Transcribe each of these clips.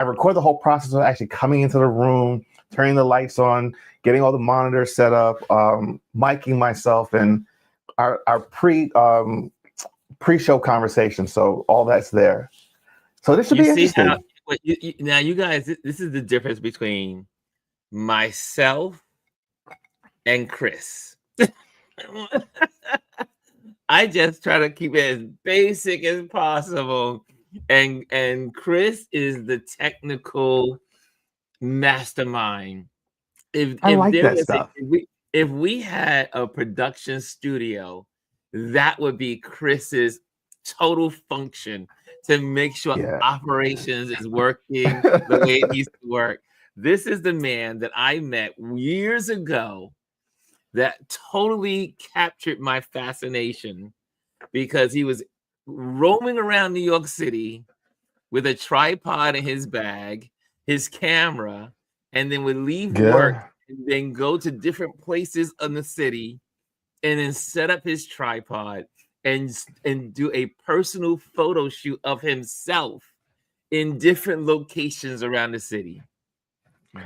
I record the whole process of actually coming into the room, turning the lights on, getting all the monitors set up, miking myself, and our pre-show conversation. So all that's there. So this should You be see how interesting. now you guys, this is the difference between myself and Chris. I just try to keep it as basic as possible. And Chris is the technical mastermind. I If like there that was stuff. if we had a production studio, that would be Chris's total function to make sure Yeah. operations is working the way it needs to work. This is the man that I met years ago that totally captured my fascination because he was roaming around New York City with a tripod in his bag, his camera, and then would leave work Yeah. and then go to different places in the city and then set up his tripod and do a personal photo shoot of himself in different locations around the city.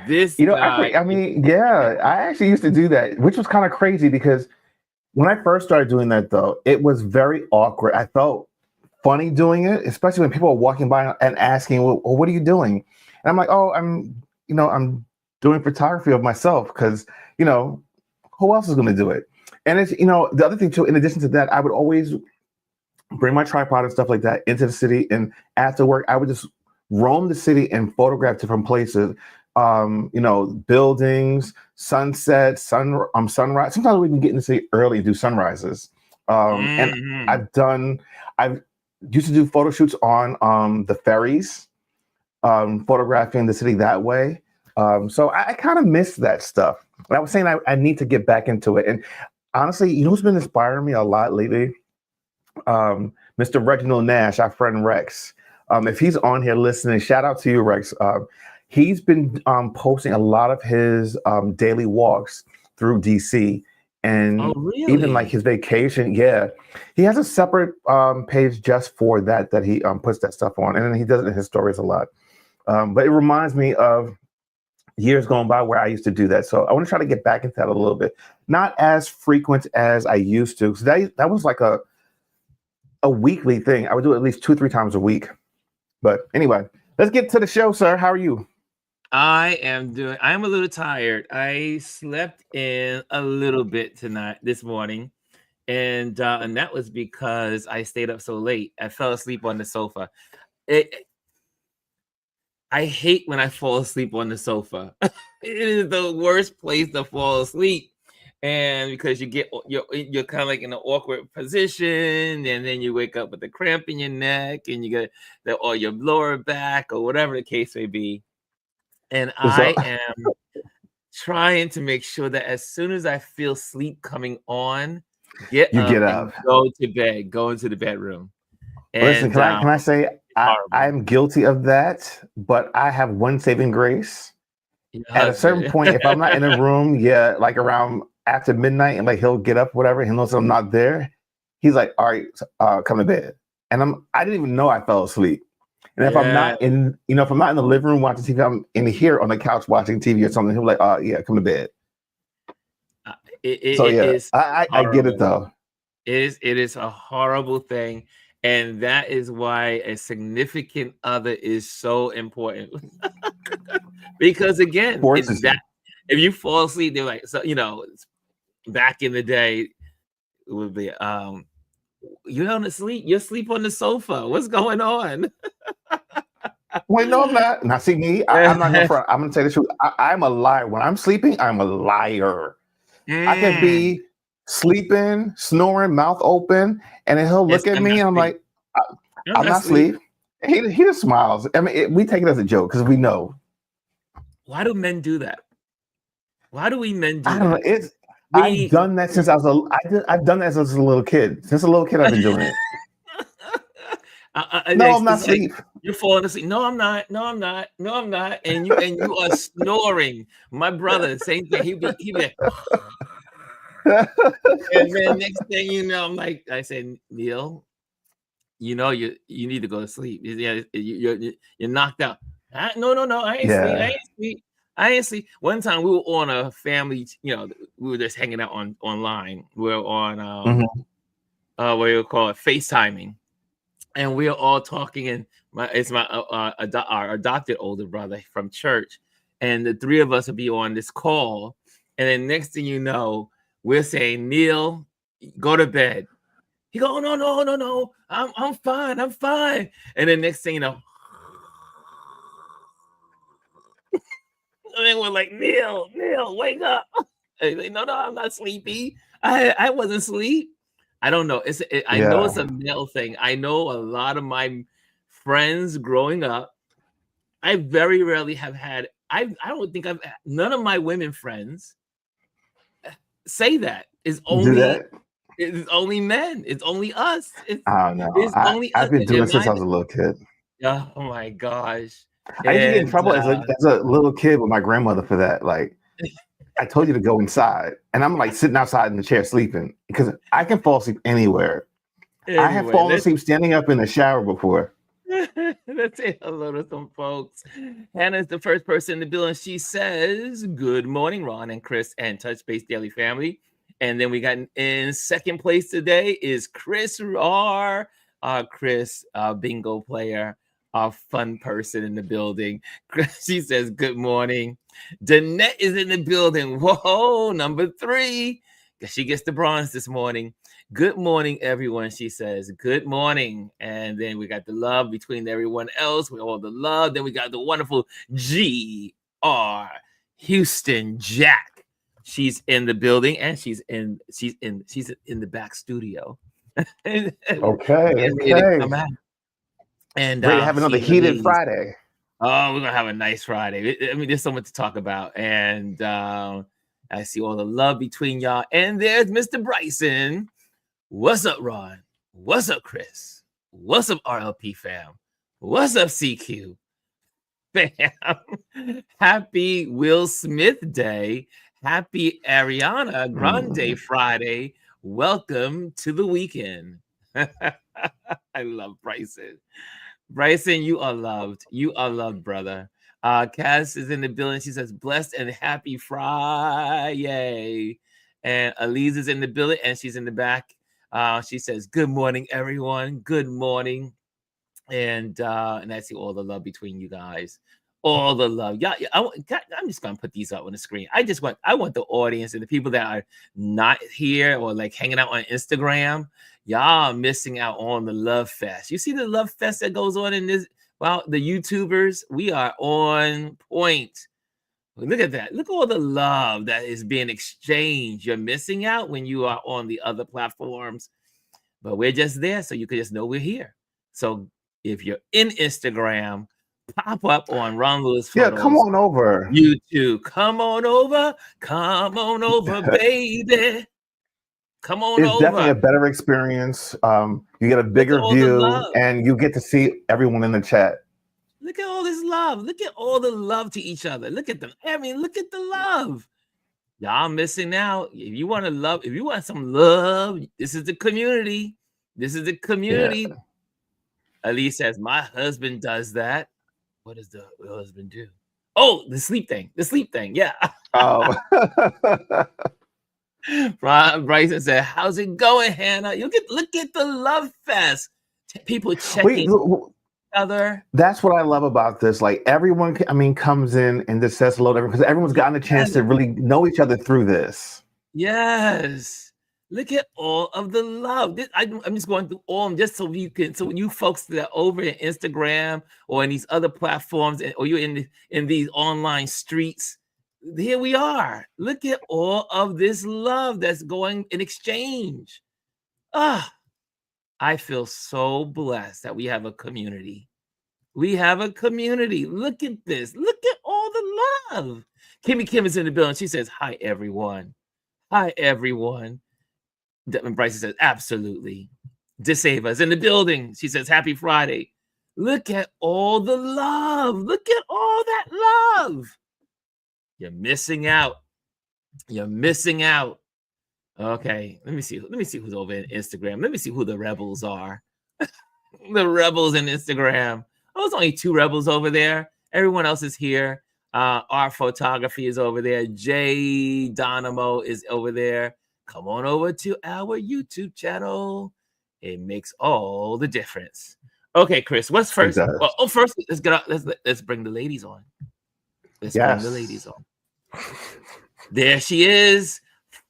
This guy, I mean, yeah, I actually used to do that, which was kind of crazy because when I first started doing that, though, it was very awkward. I felt funny doing it, especially when people are walking by and asking, "Well, what are you doing?" And I'm like, "Oh, I'm doing photography of myself because, you know, who else is going to do it?" And it's, the other thing too. In addition to that, I would always bring my tripod and stuff like that into the city, and after work, I would just roam the city and photograph different places. Buildings, sunsets, sunrise. Sometimes we can get in the city early and do sunrises. And Mhm. I've used to do photo shoots on the ferries, photographing the city that way. So I kind of miss that stuff. And I was saying I need to get back into it. And honestly, you know who's been inspiring me a lot lately? Mr. Reginald Nash, our friend Rex. If he's on here listening, shout out to you, Rex. He's been posting a lot of his daily walks through DC Oh, and even like really? his vacation. Yeah, he has a separate page just for that he puts that stuff on, and then he does it in his stories a lot. But it reminds me of years going by where I used to do that. So I want to try to get back into that a little bit, not as frequent as I used to. So that was like a weekly thing. I would do it at least 2 or 3 times a week. But anyway, let's get to the show, sir. How are you? I'm a little tired. I slept in a little bit this morning, and that was because I stayed up so late. I fell asleep on the sofa. It, I hate when I fall asleep on the sofa. It is the worst place to fall asleep. And because you're kind of like in an awkward position, and then you wake up with a cramp in your neck, and you get or your lower back, or whatever the case may be. And So I am trying to make sure that as soon as I feel sleep coming on, get you up get and up. go to bed, go into the bedroom. Listen, And can I say it's horrible. I'm guilty of that, but I have one saving grace. Your At a certain husband. point, if I'm not in a room, yeah, like around after midnight, and like he'll get up, whatever, he knows I'm not there. He's like, "All right, come to bed," and I didn't even know I fell asleep. And if I'm Yeah. not in, if I'm not in the living room watching TV, I'm in here on the couch watching TV or something. He'll be like, yeah, come to bed." So It yeah, is I get it horrible. though. It is a horrible thing, and that is why a significant other is so important. Because again, Forces it that you. if you fall asleep, they're like, so back in the day, it would be you're asleep on the sofa. What's going on? Wait, no, I'm not. Now, see me, I'm not gonna front. I'm gonna tell you the truth. I'm a liar. When I'm sleeping, I'm a liar. I could Mm. be sleeping, snoring, mouth open, and then he'll Yes, look at I'm me, not and I'm asleep. like, I'm I'm not not asleep. asleep. He just smiles. I mean, we take it as a joke because we know. Why do men do that? Why do we men I do don't know. that? I've We done that since I was I've done that since a little kid. Since a little kid, I've been doing it. No, I'm not it's like asleep. you're falling asleep. No, I'm not. No, I'm not. No, I'm not. And you are snoring. My brother, same thing. He'd be like, and then next thing you know, I said, Neil, you need to go to sleep. Yeah, you're knocked out. No. I ain't sleep. I Yeah. ain't sleep. I ain't sleep. One time we were on a family, we were just hanging out online. We were on Mhm. what do you call it, FaceTiming, and we are all talking. And our adopted older brother from church, and the three of us will be on this call, and then next thing you know, we're saying, Neil, go to bed. He go, no, I'm fine, I'm fine. And then next thing you know, and then we're like, Neil, wake up. And he's like, no, I'm not sleepy. I wasn't asleep. I don't know. I know Yeah. it's a male thing. I know a lot of my friends growing up. I very rarely have had. I don't think none of my women friends say that. Do that? It's only men. It's only us. I don't know. It's only us. I've been doing it And since I mine, was a little kid. oh my gosh. I used to get in And trouble as a little kid with my grandmother for that. Like, I told you to go inside, and I'm like sitting outside in the chair sleeping because I can fall asleep anywhere. I have anyway, fallen asleep standing up in the shower before. let's say hello to some folks. Hannah's the first person in the building. She says, good morning, Ron and Chris and Touch Base Daily family. And then we got in second place today is Chris R. Chris, bingo player, a fun person in the building. She says, good morning. Danette is in the building. Whoa, number 3. She gets the bronze this morning. Good morning, everyone. She says, good morning. And then we got the love between everyone else with all the love. Then we got the wonderful G.R. Houston Jack. She's in the building and she's in the back studio. Okay, Getting ready to come okay. out. And Ready to have she another and the heated ladies. Friday. Oh, we're gonna have a nice Friday. I mean, there's so much to talk about. And I see all the love between y'all. And there's Mr. Bryson. What's up, Ron? What's up, Chris? What's up, RLP fam? What's up, CQ fam? Happy Will Smith Day. Happy Ariana Grande Friday. Welcome to the weekend. I love Bryson. Bryson, you are loved. You are loved, brother. Cass is in the building. She says, blessed and happy Friday. And Elise is in the building and she's in the back. She says, good morning, everyone. Good morning. And I see all the love between you guys. All the love. Yeah, I'm just gonna put these up on the screen. I want the audience and the people that are not here or like hanging out on Instagram. Y'all missing out on the love fest. You see the love fest that goes on in this. Well, the YouTubers, we are on point. Look at that. Look at all the love that is being exchanged. You're missing out when you are on the other platforms, but we're just there so you can just know we're here. So if you're in Instagram, pop up on Ron Lewis Yeah, Photos. come on over. YouTube. Come on over, baby. Come on It's over. definitely a better experience. You get a bigger view, and you get to see everyone in the chat. Look at all this love. Look at all the love to each other. Look at them. I mean, look at the love. Y'all missing out. If you want some love, this is the community. This is the community. Yeah. Elise says, my husband does that. What does the husband do? Oh, the sleep thing. Yeah. Oh. Bryson said, how's it going, Hannah? Look at the love fest. People checking each other. That's what I love about this. Like everyone, comes in and just says hello to everyone because everyone's gotten a chance to really know each other through this. Yes. Look at all of the love. I'm just going through all of them just so you folks that are over in Instagram or in these other platforms or you're in these online streets, here we are. Look at all of this love that's going in exchange. I feel so blessed that we have a community. We have a community. Look at this. Look at all the love. Kimmy Kim is in the building. She says, hi, everyone. Hi, everyone. And Bryson says, absolutely. Disava's in the building. She says, happy Friday. Look at all the love. Look at all that love. You're missing out. You're missing out. Okay, let me see who's over in Instagram. Let me see who the rebels are. The rebels in Instagram. Oh, there's only 2 rebels over there. Everyone else is here. Our photography is over there. Jay Dynamo is over there. Come on over to our YouTube channel. It makes all the difference. Okay, Chris, what's first? First, let's get out. Let's bring the ladies on. Bring the ladies on. There she is,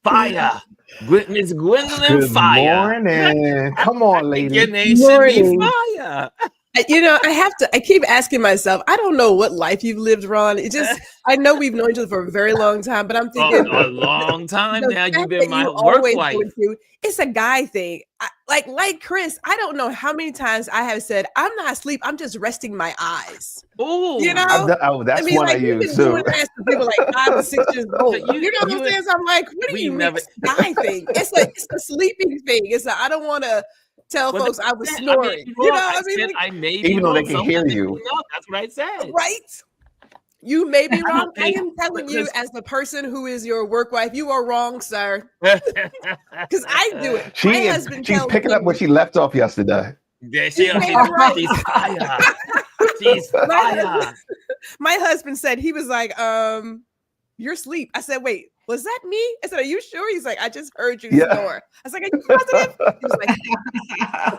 Fire. Miss Gwendolyn Good Fire. morning. Come on, lady. Your name should be Fire. I keep asking myself, I don't know what life you've lived, Ron. I know we've known each other for a very long time, but I'm thinking a long time now. You've been my work wife. It's a guy thing. Like Chris, I don't know how many times I have said, I'm not asleep. I'm just resting my eyes. Oh, that's one I use too. People like 5 or 6 years old. You know what I'm saying? So I'm like, what do you mean guy thing? It's a sleeping thing. I don't want to tell folks I was snoring. Even though they can hear you. That's what I said. Right? You may be wrong. I am telling you, as the person who is your work wife, you are wrong, sir. Because I do it. She's picking up where she left off yesterday. Yeah, she's fire. She's fire. My husband said, he was like, you're asleep. I said, wait, was that me? I said, are you sure? He's like, I just heard you snore. I was like, are you positive? He was like,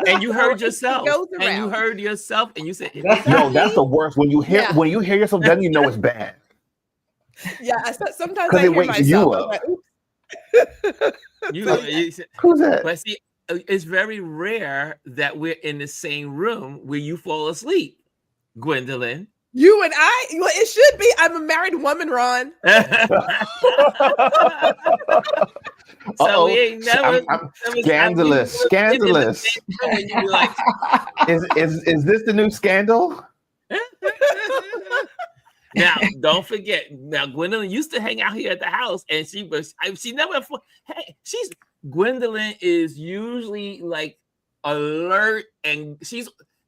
and you heard yourself. And you heard yourself, and you said, no, that's the worst. When you hear yourself, then you know it's bad. Yeah, sometimes I hear myself. You up. Who's that? But see, it's very rare that we're in the same room where you fall asleep, Gwendolyn. You and I? Well, it should be. I'm a married woman, Ron. So we ain't never. Scandalous. Is this the new scandal? Now, don't forget. Now, Gwendolyn used to hang out here at the house, and she never. Gwendolyn is usually like alert, and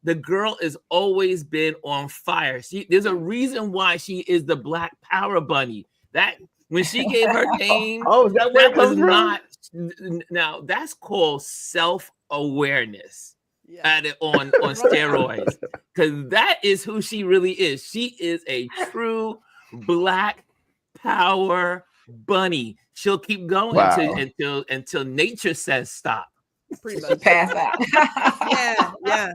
the girl has always been on fire. There's a reason why she is the Black Power Bunny. That when she gave her name, that was not. Now that's called self-awareness. Added on steroids, because that is who she really is. She is a true Black Power Bunny. She'll keep going until nature says stop. Pretty much. Pass out. Yeah.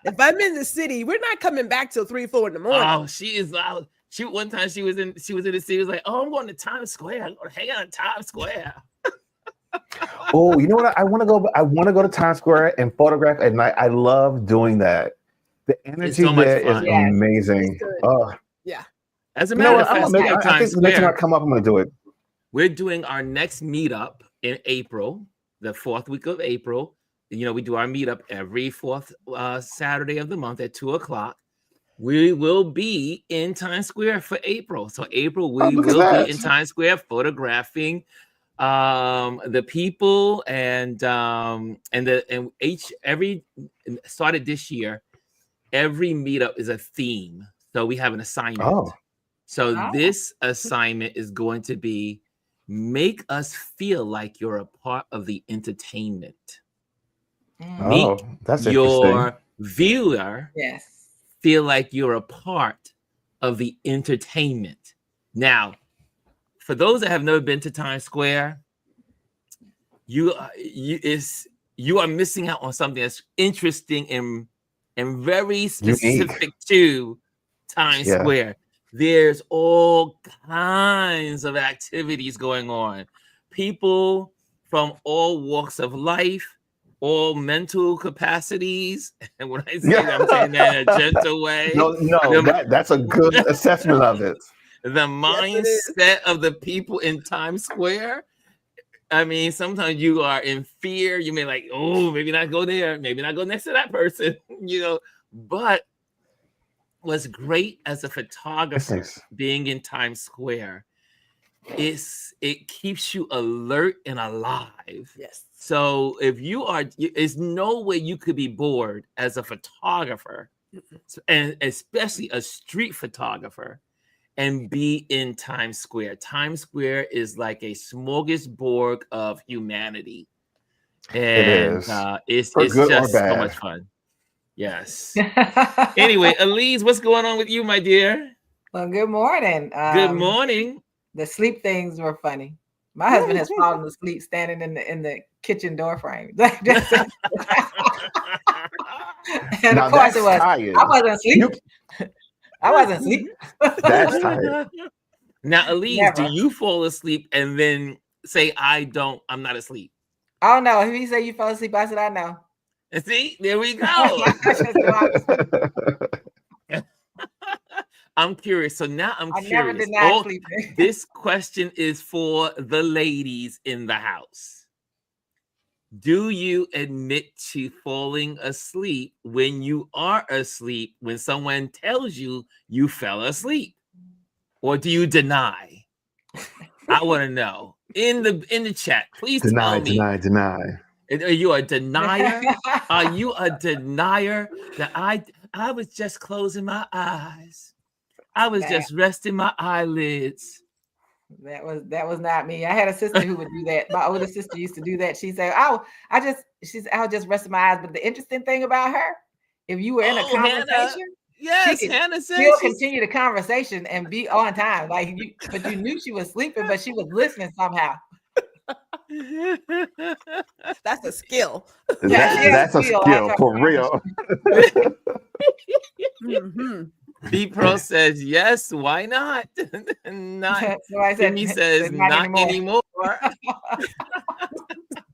If I'm in the city, we're not coming back till 3-4 in the morning. Oh, she is loud. One time she was in the city. Was like, oh, I'm going to Times Square. I'm going to hang out in Times Square. Oh, you know what? I want to go to Times Square and photograph at night. I love doing that. The energy there is amazing. Oh, yeah. As a matter of fact, I think the next time I come up, I'm going to do it. We're doing our next meetup in April, the 4th week of April. You know, we do our meetup every 4th Saturday of the month at 2:00. We will be in Times Square for April. So April, we will be in Times Square photographing the people and every started this year. Every meetup is a theme. So we have an assignment. This assignment is going to be make us feel like you're a part of the entertainment. Make that's your viewer Yes. feel like you're a part of the entertainment. Now, for those that have never been to Times Square, you are missing out on something that's interesting and very specific to Times Square. There's all kinds of activities going on. People from all walks of life, all mental capacities. And when I say that, I'm saying that in a gentle way. No, that's a good assessment of it. The mindset of the people in Times Square. I mean, sometimes you are in fear. You may like, oh, maybe not go there. Maybe not go next to that person, But what's great as a photographer being in Times Square is it keeps you alert and alive. Yes. So if there's no way you could be bored as a photographer, and especially a street photographer, and be in Times Square. Times Square is like a smorgasbord of humanity. And it is. It's just so much fun. Yes. Anyway, Elise, what's going on with you, my dear? Well, good morning. Good morning. The sleep things were funny. My husband has fallen asleep standing in the kitchen door frame. And Now of course that's it was. tired. I wasn't asleep. I wasn't asleep. That's tired. Now, Elise, Never. do you fall asleep and then say, I'm not asleep? Oh no, if he said you fell asleep, I said I know. And see, there we go. I'm curious. So now I'm I curious. never denied sleeping. This question is for the ladies in the house. Do you admit to falling asleep when you are asleep when someone tells you you fell asleep? Or do you deny? I want to know. In the chat, please tell me. Deny. Are you a denier? Are you a denier that I was just closing my eyes? I was just resting my eyelids. That was not me. I had a sister who would do that. My older sister used to do that. She said, "Oh, I'll just rest my eyes." But the interesting thing about her, if you were in a conversation, Hannah. Yes, she could Hannah said still continue the conversation and be on time. But you knew she was sleeping, but she was listening somehow. That's a skill. That's a skill for real. Mm-hmm. B-Pro says, yes, why not? Not. So I said, Timmy says, not anymore.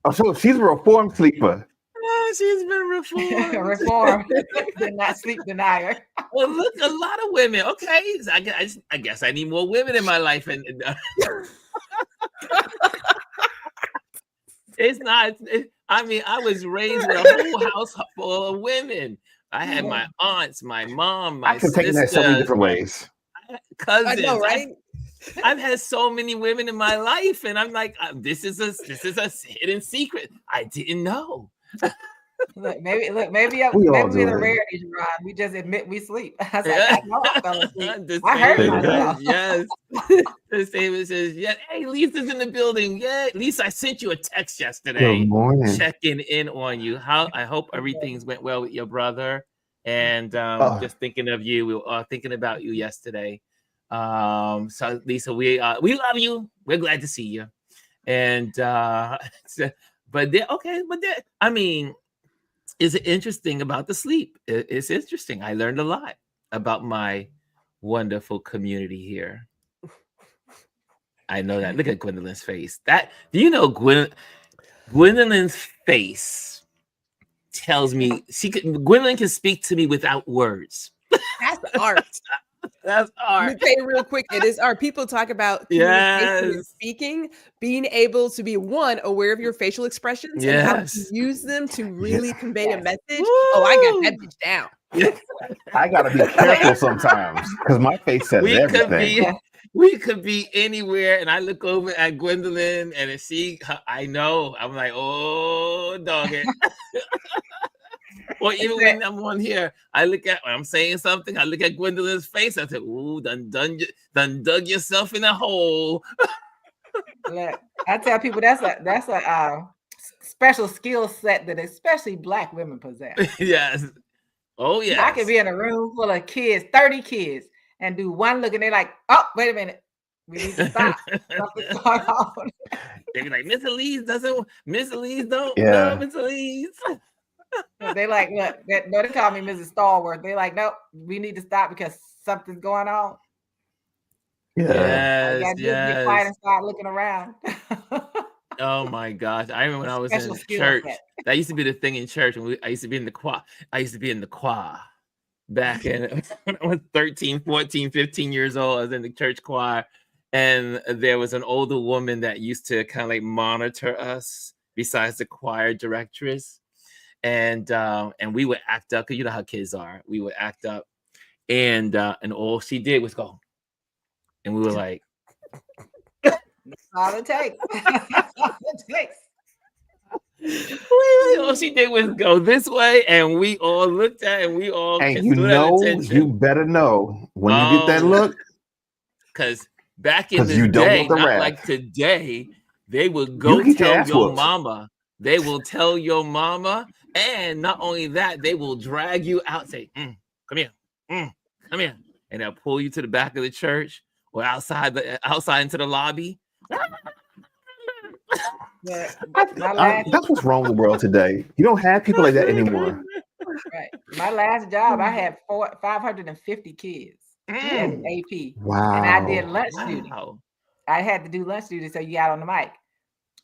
Oh, so she's a reformed sleeper. Oh, she's been reformed. Reformed. Did not sleep denier. Well, look, a lot of women. Okay, so I guess I need more women in my life. And it's not. I was raised with a whole house full of women. I had my aunts, my mom, my I can take that so many different ways. Cousins. I know, right? I've had so many women in my life, and I'm like, this is a hidden secret. I didn't know. Maybe we're the rarities, Ron. We just admit we sleep. I was like, I know I fell asleep. I heard myself. Yes. This David says, yeah, hey, Lisa's in the building. Yeah, Lisa, I sent you a text yesterday. Good morning. Checking in on you. I hope everything's went well with your brother. And just thinking of you. We were thinking about you yesterday. So Lisa, we love you. We're glad to see you. And is it interesting about the sleep? It's interesting. I learned a lot about my wonderful community here. I know that. Look at Gwendolyn's face. Do you know Gwendolyn's face tells me Gwendolyn can speak to me without words. That's art. That's art. Let me tell you real quick. It is art. People talk about communication and speaking, being able to be aware of your facial expressions and how to use them to really convey a message. Woo! Oh, I got that bitch down. I gotta be careful sometimes because my face says everything. We could be anywhere, and I look over at Gwendolyn and I see her, I know. I'm like, oh, dog it. Or even when I'm on here, when I'm saying something, I look at Gwendolyn's face. I say, "Ooh, done dug yourself in a hole." Look, I tell people that's a special skill set that especially Black women possess. Yes. Oh yeah. I could be in a room full of kids, 30 kids, and do one look, and they're like, "Oh, wait a minute, we need to stop." Something's going on. They're like, Miss Elise don't. Yeah. No, Miss Elise. They like, look, they call me Mrs. Stallworth. They like, nope, we need to stop because something's going on. Yeah. Yes. Get quiet and start looking around. Oh my gosh! I remember when I was in church. That used to be the thing in church. I used to be in the choir. Back when I was 13, 14, 15 years old. I was in the church choir, and there was an older woman that used to kind of like monitor us besides the choir directress. And we would act up, because you know how kids are. We would act up, and all she did was go, and we were like, "That's all it takes." All she did was go this way, and we all looked at, and we all. And you better know when you get that look, because back in the day, not like today, they would go tell your mama. They will tell your mama And not only that, they will drag you out, say, come here, come here. And they'll pull you to the back of the church or outside into the lobby. Yeah, that's what's wrong with the world today. You don't have people like that anymore. Right. My last job, I had 550 kids as AP. Wow. And I did lunch duty. I had to do lunch duty, so you got on the mic.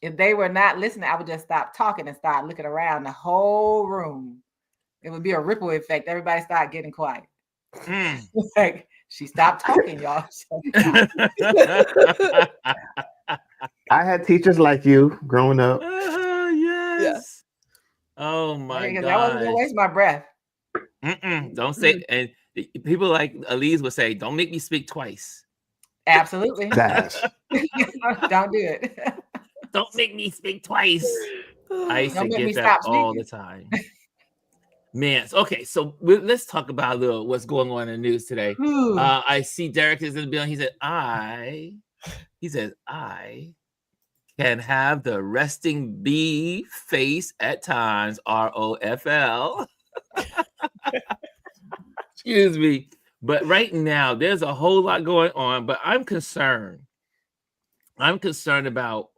If they were not listening, I would just stop talking and start looking around the whole room. It would be a ripple effect. Everybody started getting quiet. Like, she stopped talking, y'all. I had teachers like you growing up. Yes. Oh my God. I wasn't gonna waste my breath. Don't say, and people like Elise would say, don't make me speak twice. Absolutely. Don't do it. Don't make me speak twice. I used to get that all the time. Man, okay, so let's talk about what's going on in the news today. I see Derek is in the building. He said, I can have the resting bee face at times, ROFL. Excuse me. But right now, there's a whole lot going on, but I'm concerned. I'm concerned about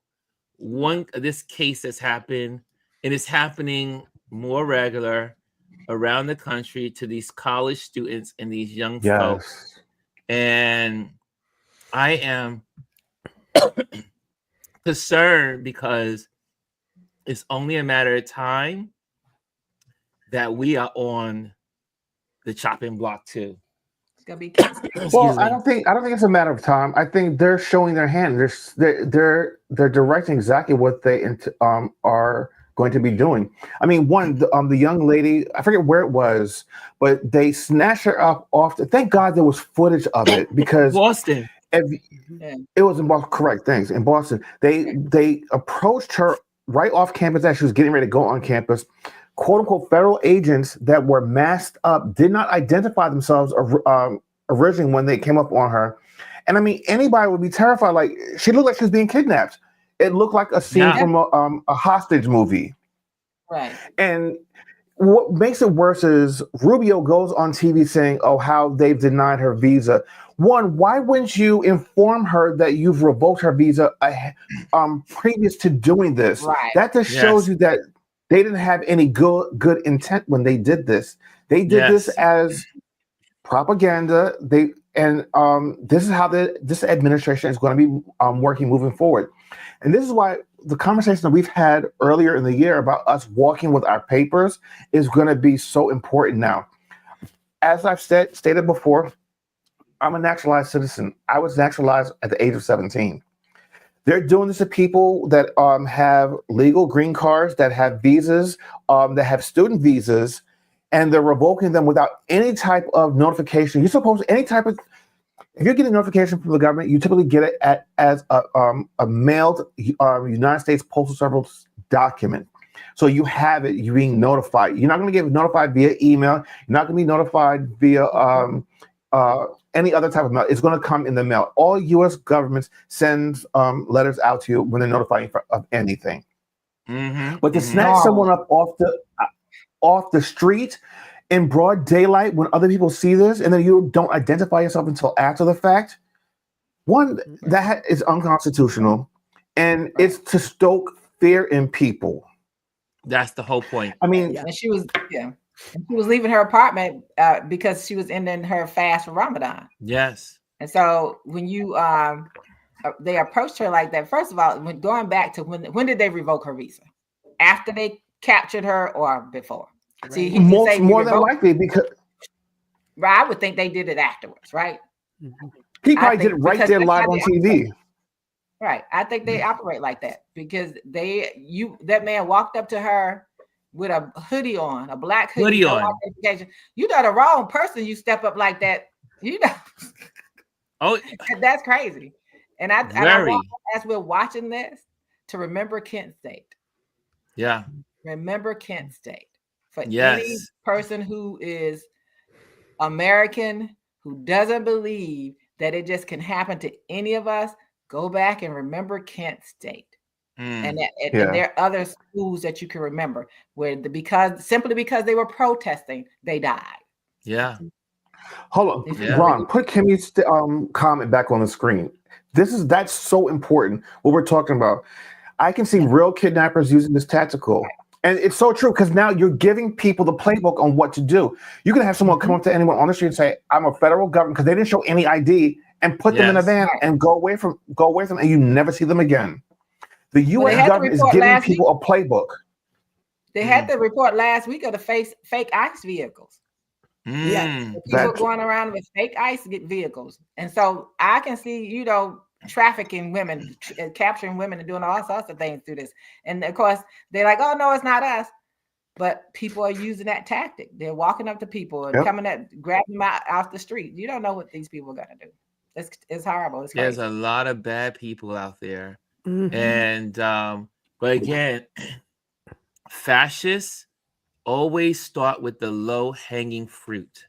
this case that's happened, and it's happening more regular around the country to these college students and these young folks. And I am concerned because it's only a matter of time that we are on the chopping block too. It's gonna be well, I don't think it's a matter of time. I think they're showing their hand. They're directing exactly what they are going to be doing. I mean, the young lady, I forget where it was, but they snatched her up off. Thank God there was footage of it because Boston. It was in Boston. Correct. Thanks. In Boston, they approached her right off campus as she was getting ready to go on campus. "Quote unquote" federal agents that were masked up did not identify themselves originally when they came up on her, and I mean anybody would be terrified. Like, she looked like she was being kidnapped. It looked like a scene from a hostage movie. Right. And what makes it worse is Rubio goes on TV saying, "Oh, how they've denied her visa." One, why wouldn't you inform her that you've revoked her visa previous to doing this? Right. That just shows you that they didn't have any good intent when they did this. They did this as propaganda. This is how this administration is going to be working moving forward. And this is why the conversation that we've had earlier in the year about us walking with our papers is going to be so important now. As I've stated before, I'm a naturalized citizen. I was naturalized at the age of 17. They're doing this to people that have legal green cards, that have visas, that have student visas, and they're revoking them without any type of notification. You're supposed to, if you're getting notification from the government, you typically get it as a mailed United States Postal Service document. So you have it, you're being notified. You're not going to get notified via email. You're not going to be notified via any other type of mail. It's going to come in the mail. All U.S. governments send letters out to you when they're notifying you of anything. But to snatch someone up off the street in broad daylight when other people see this, and then you don't identify yourself until after the fact, one, that is unconstitutional, and it's to stoke fear in people. That's the whole point. I mean, and she was leaving her apartment because she was ending her fast for Ramadan. Yes. And so when they approached her like that, first of all, going back to when did they revoke her visa? After they captured her or before? Right. See, more than likely, because I would think they did it afterwards, right? He probably did it right there live on TV. Right. I think they operate like that because that man walked up to her with a hoodie on, a black hoodie on. You know the wrong person. You step up like that, you know. Oh, that's crazy. And I want, as we're watching this, to remember Kent State. Yeah. Remember Kent State. For any person who is American, who doesn't believe that it just can happen to any of us, go back and remember Kent State. And there are other schools that you can remember where simply because they were protesting, they died. Yeah. Hold on, Ron. Put Kimmy's comment back on the screen. That's so important. What we're talking about. I can see real kidnappers using this tactical, and it's so true because now you're giving people the playbook on what to do. You can have someone come up to anyone on the street and say, "I'm a federal government," because they didn't show any ID, and put them in a van and go away from them, and you never see them again. The U.S. government is giving people a playbook. They had the report last week of the fake ICE vehicles. Yeah, people going around with fake ICE vehicles, and so I can see, trafficking women, capturing women, and doing all sorts of things through this. And of course, they're like, "Oh no, it's not us," but people are using that tactic. They're walking up to people and grabbing them off the street. You don't know what these people are gonna do. It's horrible. It's crazy. There's a lot of bad people out there, and but again, fascists always start with the low-hanging fruit.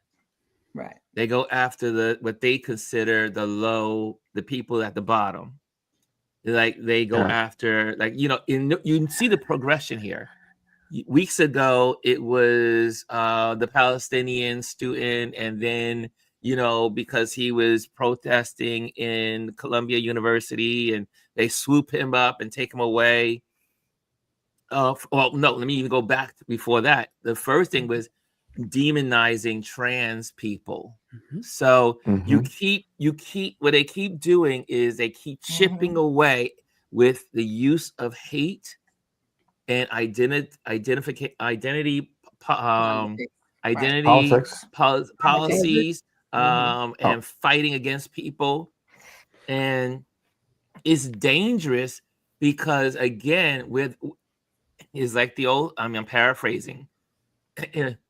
Right. They go after what they consider the people at the bottom. They go after, you see the progression here. Weeks ago, it was the Palestinian student, and then, because he was protesting in Columbia University, and they swoop him up and take him away. Let me even go back before that. The first thing was demonizing trans people. So you keep what they keep doing is they keep chipping away with the use of hate and identity policies and fighting against people. And it's dangerous because, again, is like the old, I'm paraphrasing.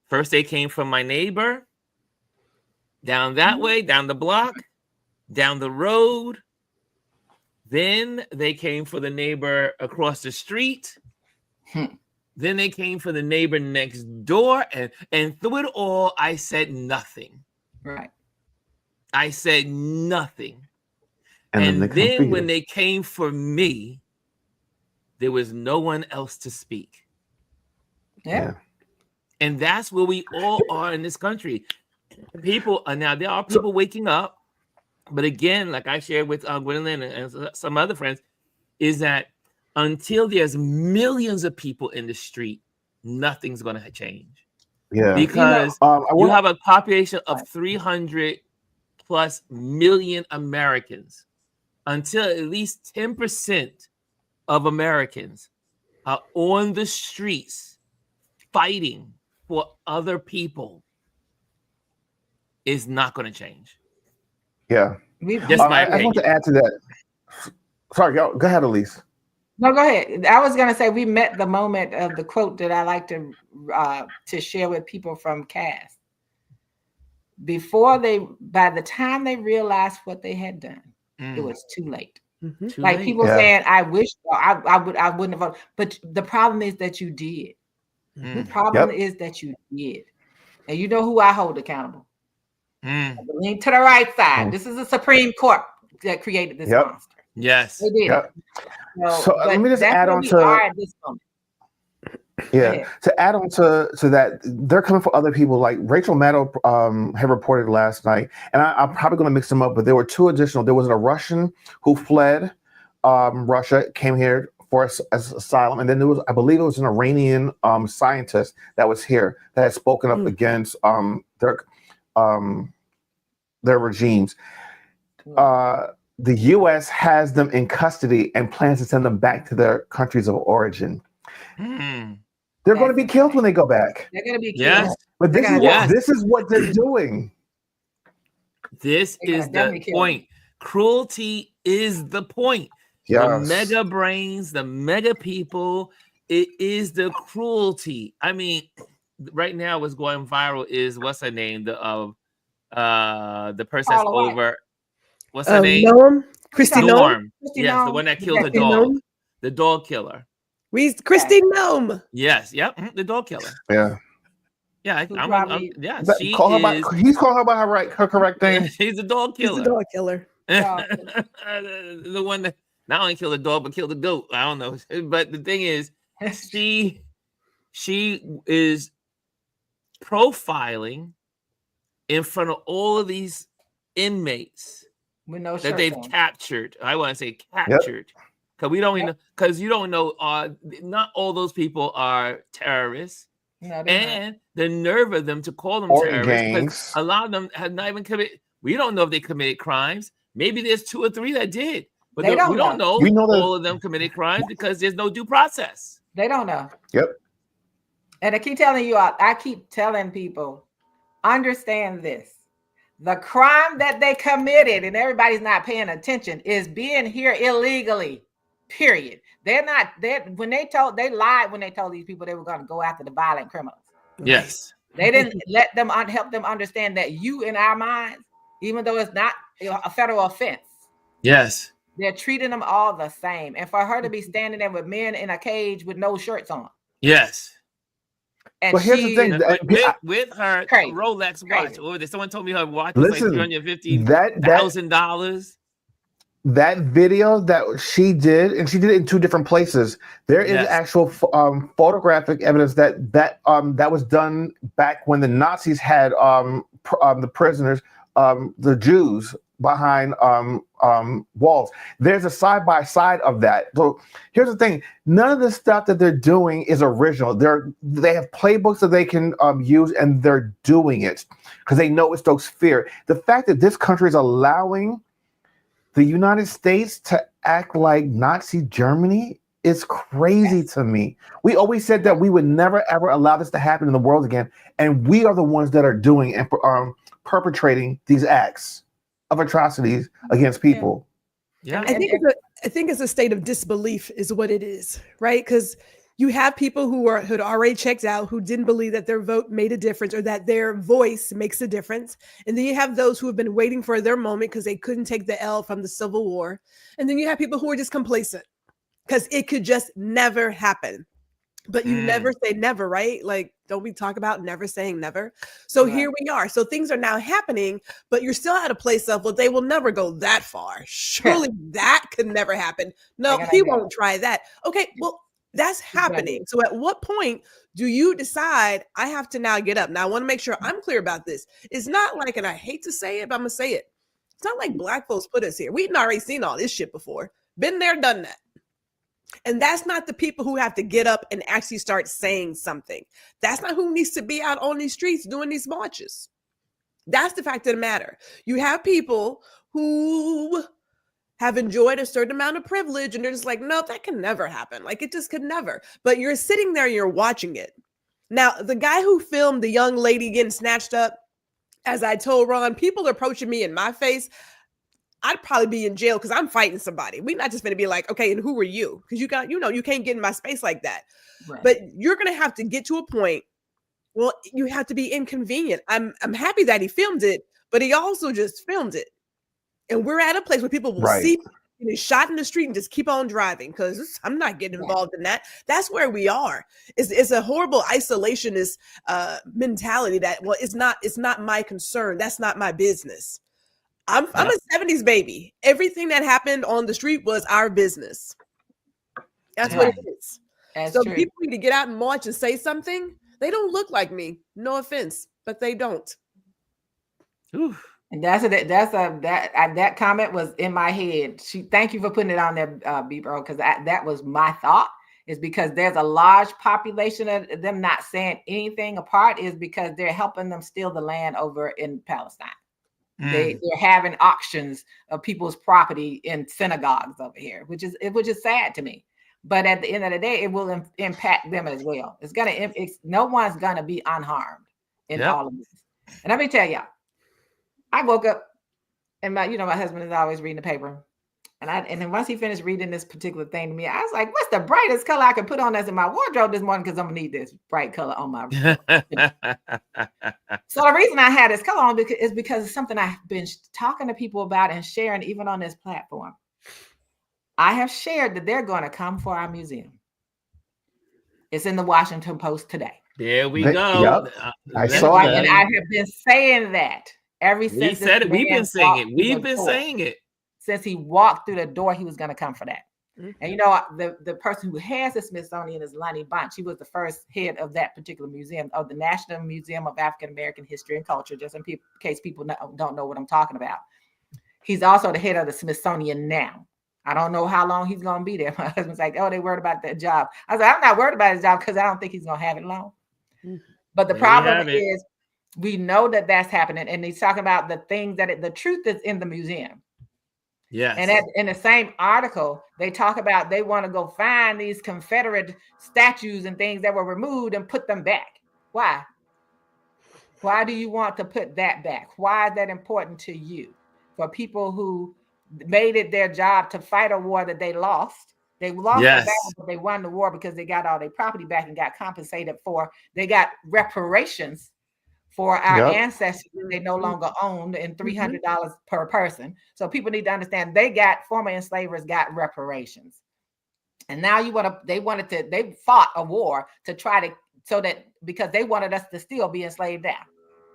First, they came from my neighbor, down that way, down the block, down the road. Then they came for the neighbor across the street. Then they came for the neighbor next door. And through it all, I said nothing. Right. I said nothing. And then when they came for me, there was no one else to speak. Yeah. And that's where we all are in this country. People are now, there are people waking up. But again, like I shared with Gwendolyn and some other friends, is that until there's millions of people in the street, nothing's going to change. Yeah. Because you have a population of 300 plus million Americans. Until at least 10% of Americans are on the streets fighting for other people, is not going to change. Yeah. I want to add to that. Sorry, go ahead, Elise. No, go ahead. I was going to say we met the moment of the quote that I like to share with people from CAST. By the time they realized what they had done, it was too late. People saying, "I wish I wouldn't have voted," but the problem is that you did. The problem is that you did, and you know who I hold accountable. Lean to the right side. This is the Supreme Court that created this monster. Yes, they did. So let me just add on to this moment. To add on to that, they're coming for other people. Like Rachel Maddow had reported last night, and I'm probably going to mix them up, but there were two additional. There was a Russian who fled Russia, came here for as asylum, and then there was, I believe, it was an Iranian scientist that was here that had spoken up against their regimes. The U.S. has them in custody and plans to send them back to their countries of origin. They're going to be killed when they go back. They're going to be killed. Yes. But this is what they're doing. This is the point. Cruelty is the point. Yes. The mega brains, the mega people, it is the cruelty. I mean, right now what's going viral is, what's her name? The person that's over. What's her name? Noam? Kristi Noem? Yes, the one that killed the dog. The dog killer. Kristi Noem. Yes, the dog killer. Yeah. Yeah, he's calling her by her correct name. He's a dog killer. He's a dog killer. The one that not only kill the dog, but kill the goat. I don't know. But the thing is, she is profiling in front of all of these inmates that they've captured. I want to say captured. Because we don't because you don't know, not all those people are terrorists. No, and the nerve of them to call them terrorists, a lot of them have not even committed. We don't know if they committed crimes. Maybe there's 2 or 3 that did, but we don't know. We know all of them committed crimes because there's no due process. They don't know. Yep. And I keep telling you, I keep telling people, understand this. The crime that they committed, and everybody's not paying attention, is being here illegally. Period. They lied when they told these people they were going to go after the violent criminals. Yes. They didn't let them help them understand that you, in our minds, even though it's not a federal offense. Yes. They're treating them all the same. And for her to be standing there with men in a cage with no shirts on. Yes. And but here's the thing, with her Rolex watch, or someone told me her watch was like $350,000. That video that she did, and she did it in 2 different places. There is actual photographic evidence that was done back when the Nazis had the prisoners, the Jews, behind walls. There's a side by side of that. So here's the thing: none of the stuff that they're doing is original. They have playbooks that they can use, and they're doing it because they know it stokes fear. The fact that this country is allowing the United States to act like Nazi Germany is crazy to me. We always said that we would never ever allow this to happen in the world again, and we are the ones that are doing and perpetrating these acts of atrocities against people. Yeah, I think it's a state of disbelief is what it is, right? Because you have people who had already checked out, who didn't believe that their vote made a difference or that their voice makes a difference. And then you have those who have been waiting for their moment because they couldn't take the L from the Civil War. And then you have people who are just complacent because it could just never happen. But you never say never, right? Like, don't we talk about never saying never? So here we are. So things are now happening, but you're still at a place of, well, they will never go that far. Surely that could never happen. No, he won't try that. Okay, well, that's happening. So at what point do you decide I have to now get up? Now, I want to make sure I'm clear about this. It's not like, and I hate to say it, but I'm going to say it. It's not like Black folks put us here. We've already seen all this shit before. Been there, done that. And that's not the people who have to get up and actually start saying something. That's not who needs to be out on these streets doing these marches. That's the fact of the matter. You have people who have enjoyed a certain amount of privilege and they're just like, no, that can never happen. Like, it just could never. But you're sitting there and you're watching it. Now, the guy who filmed the young lady getting snatched up, as I told Ron, people are approaching me in my face. I'd probably be in jail because I'm fighting somebody. We're not just going to be like, okay, and who are you? Because you can't get in my space like that. Right. But you're going to have to get to a point. Well, you have to be inconvenient. I'm happy that he filmed it, but he also just filmed it. And we're at a place where people will see him shot in the street and just keep on driving because I'm not getting involved in that. That's where we are. It's a horrible isolationist mentality that, well, it's not my concern. That's not my business. I'm a 70s baby. Everything that happened on the street was our business. That's what it is. That's so true. People need to get out and march and say something. They don't look like me. No offense, but they don't. Oof. And that comment was in my head. Thank you for putting it on there, B-Bro, because that was my thought. Is because there's a large population of them not saying anything apart is because they're helping them steal the land over in Palestine. They're having auctions of people's property in synagogues over here, which is sad to me. But at the end of the day, it will impact them as well. No one's gonna be unharmed in all of this. And let me tell y'all, I woke up and my husband is always reading the paper, and then once he finished reading this particular thing to me, I was like, "What's the brightest color I can put on that's in my wardrobe this morning? Because I'm gonna need this bright color on my." So the reason I had this color on is because it's something I've been talking to people about and sharing even on this platform. I have shared that they're going to come for our museum. It's in the Washington Post today. There we go. Yep. I saw that. And I have been saying that ever since. We've been saying it. since he walked through the door, he was going to come for that. And you know, the person who has the Smithsonian is Lonnie Bunch. She was the first head of that particular museum, of the National Museum of African American History and Culture, just in case people don't know what I'm talking about. He's also the head of the Smithsonian now. I don't know how long he's going to be there. My husband's like, oh, they worried about that job. I was like, I'm not worried about his job because I don't think he's going to have it long. But the problem is we know that that's happening. And he's talking about the things that the truth is in the museum. Yes. And in the same article, they talk about they want to go find these Confederate statues and things that were removed and put them back. Why? Why do you want to put that back? Why is that important to you? For people who made it their job to fight a war that they lost. They lost the battle, but they won the war because they got all their property back and got compensated for. They got reparations for our ancestors they no longer owned, and $300 per person. So people need to understand former enslavers got reparations. And now they fought a war to try to, because they wanted us to still be enslaved now.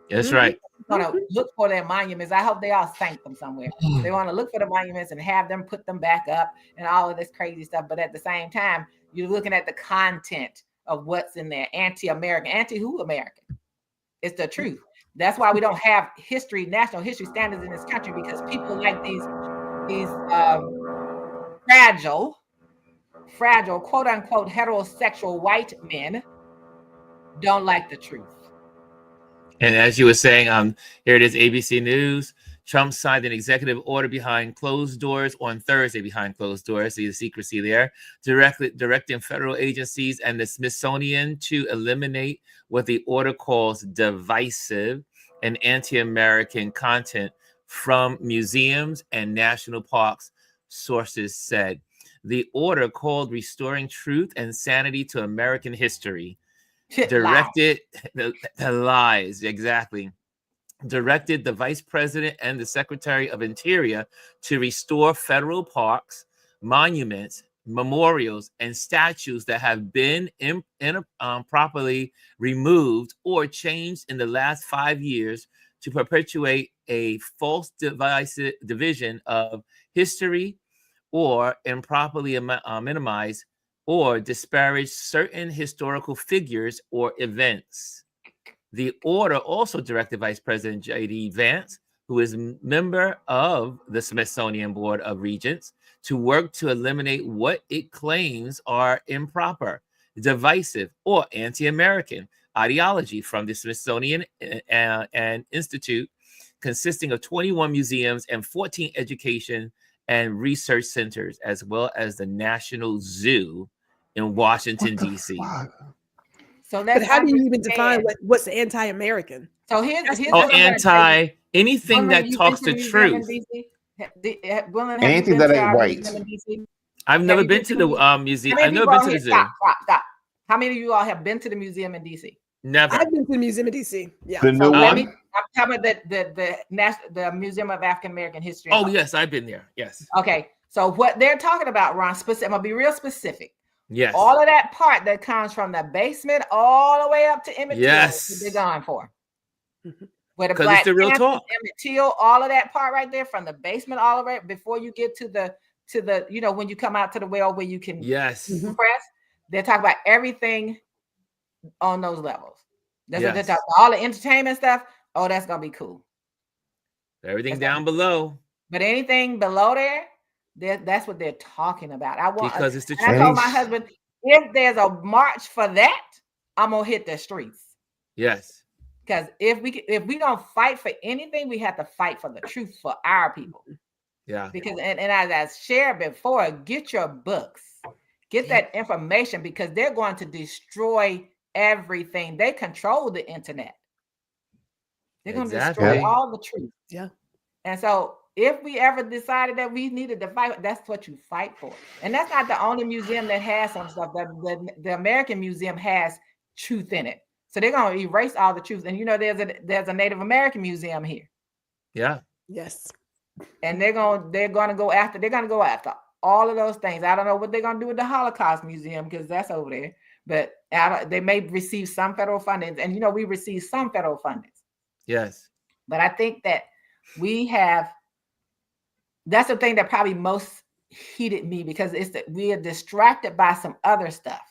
That's right. Want to look for their monuments. I hope they all sank them somewhere. They want to look for the monuments and have them put them back up and all of this crazy stuff. But at the same time, you're looking at the content of what's in there. Anti-American. Anti-who American? It's the truth. That's why we don't have national history standards in this country, because people like these fragile, quote unquote, heterosexual white men don't like the truth. And as you were saying, here it is, ABC News. Trump signed an executive order behind closed doors on Thursday, behind closed doors, see the secrecy there, directing federal agencies and the Smithsonian to eliminate what the order calls divisive and anti-American content from museums and national parks, sources said. The order, called Restoring Truth and Sanity to American History, directed the lies, exactly. Directed the Vice President and the Secretary of Interior to restore federal parks, monuments, memorials, and statues that have been improperly removed or changed in the last 5 years to perpetuate a false division of history, or improperly minimize or disparage certain historical figures or events. The order also directed Vice President J.D. Vance, who is a member of the Smithsonian Board of Regents, to work to eliminate what it claims are improper, divisive, or anti-American ideology from the Smithsonian and Institute, consisting of 21 museums and 14 education and research centers, as well as the National Zoo in Washington, D.C. So but how do you even define what's anti-American? So here's anything that talks the truth. Anything that ain't white. I've never been to the museum. I've never been to the zoo. Stop. How many of you all have been to the museum in DC? Never. I've been to the museum in DC. Yeah. The new one? I'm talking about the Museum of African American History. Oh, yes, I've been there. Yes. Okay. So what they're talking about, Ron, I'm gonna be real specific. Yes. All of that part that comes from the basement all the way up to Emmett Till, what they're going for. Where the Black the real talk. Emmett Till, all of that part right there from the basement all the way before you get to the when you come out to the well where you can press. They're talking about everything on those levels. That's what they're talking about. All the entertainment stuff. Oh, that's gonna be cool. Everything down below. But anything below there, that's what they're talking about. Because it's the truth. I told my husband, if there's a march for that, I'm gonna hit the streets. Yes. Because if we don't fight for anything, we have to fight for the truth for our people. Yeah. Because and as I shared before, get your books, get that information, because they're going to destroy everything. They control the internet. They're going to destroy all the truth. Yeah. And so if we ever decided that we needed to fight, that's what you fight for. And that's not the only museum that has some stuff. The American Museum has truth in it. So they're going to erase all the truth. And there's a Native American museum here. Yeah. Yes. And they're going to go after all of those things. I don't know what they're going to do with the Holocaust Museum, because that's over there. But they may receive some federal funding. And we receive some federal funding. Yes. But I think that we have That's the thing that probably most heated me, because it's that we are distracted by some other stuff.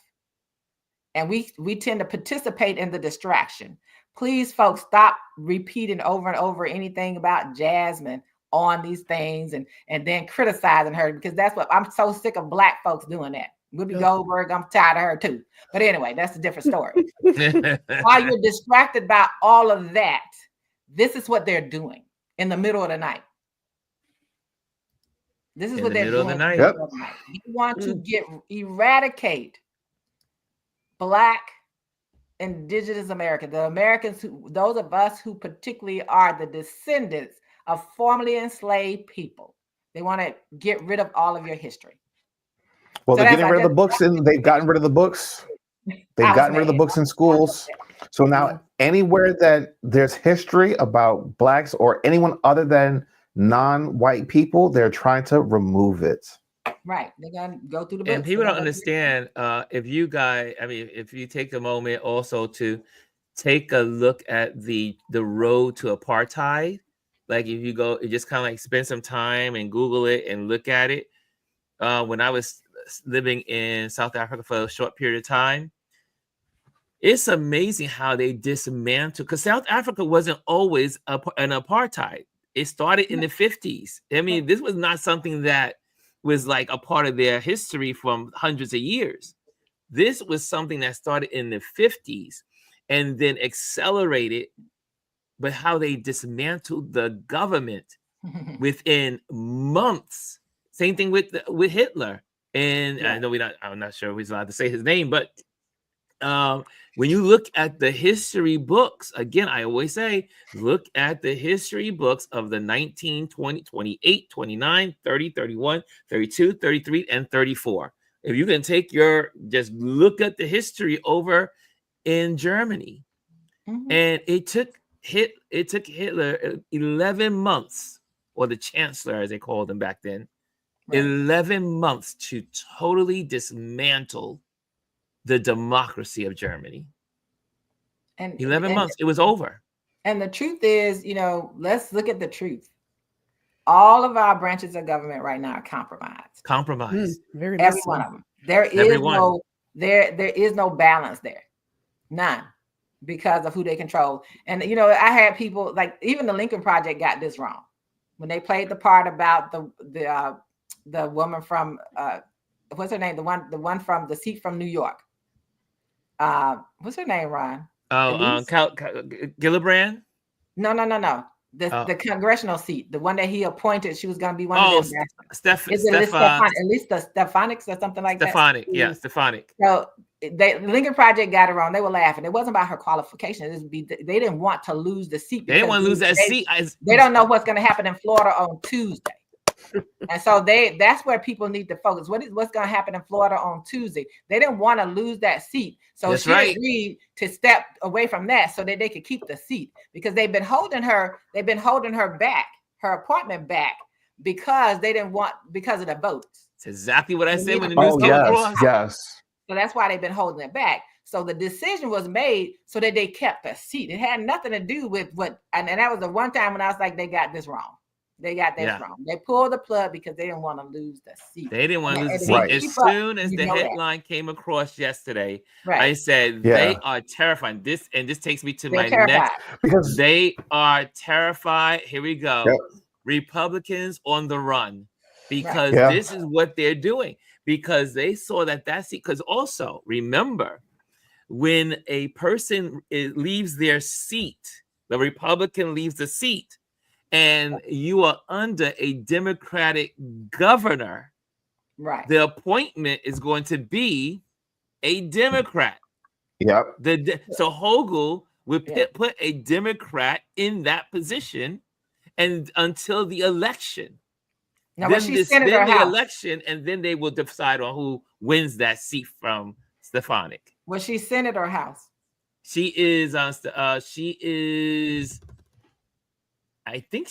And we tend to participate in the distraction. Please, folks, stop repeating over and over anything about Jasmine on these things and then criticizing her, because that's what I'm so sick of Black folks doing that. Whoopi Goldberg, I'm tired of her too. But anyway, that's a different story. While you're distracted by all of that, this is what they're doing in the middle of the night. This is what they're doing in the middle of the night. You want to eradicate Black, Indigenous America, the Americans, those of us who particularly are the descendants of formerly enslaved people. They want to get rid of all of your history. Well, they're getting rid of the books, and they've gotten rid of the books. They've gotten rid of the books in schools. So now anywhere that there's history about Blacks or anyone other than non-white people, they're trying to remove it. Right. They're going to go through the books. And people don't understand, if you guys, I mean, if you take a moment also to take a look at the road to apartheid, like if you go, you just kind of like spend some time and Google it and look at it. When I was living in South Africa for a short period of time, it's amazing how they dismantled, because South Africa wasn't always an apartheid. It started in the 50s. I mean, this was not something that was like a part of their history from hundreds of years. This was something that started in the 50s and then accelerated, but how they dismantled the government within months. Same thing with Hitler. And I know I'm not sure we're allowed to say his name, but when you look at the history books, again, I always say, look at the history books of the 19, 20, 28, 29, 30, 31, 32, 33, and 34. If you can just look at the history over in Germany. Mm-hmm. And it took Hitler 11 months, or the chancellor, as they called him back then, 11 months to totally dismantle the democracy of Germany. And 11 months, it was over. And the truth is, let's look at the truth. All of our branches of government right now are compromised. Every one of them. There is no balance there. None. Because of who they control. And I had people, like, even the Lincoln Project got this wrong when they played the part about the woman from what's her name? The one from the seat from New York. What's her name, Ron? Gillibrand? No. The congressional seat, the one that he appointed, she was going to be one of them. Elisa Stefanik or something like that. Stefanik. So the Lincoln Project got it wrong. They were laughing. It wasn't about her qualifications. They didn't want to lose the seat. They didn't want to lose that seat. They don't know what's going to happen in Florida on Tuesday. And so that's where people need to focus. What's going to happen in Florida on Tuesday? They didn't want to lose that seat. So she agreed to step away from that so that they could keep the seat, because they've been holding her back, her appointment back, because because of the votes. That's exactly what I said when the news came across. Yes. So that's why they've been holding it back. So the decision was made so that they kept the seat. It had nothing to do with and that was the one time when I was like, they got this wrong. They got this wrong. They pulled the plug because they didn't want to lose the seat. They didn't want to lose the seat. As soon as the headline came across yesterday, I said they are terrified. This takes me to my next. Because they are terrified. Here we go. Yep. Republicans on the run, because this is what they're doing. Because they saw that seat. Because also remember, when a person leaves their seat, the Republican leaves the seat, and you are under a Democratic governor, right? The appointment is going to be a Democrat. Yep. So Hochul would put a Democrat in that position, and until the election. Now, then the election, and then they will decide on who wins that seat from Stefanik. Was she Senate or House? She is. I think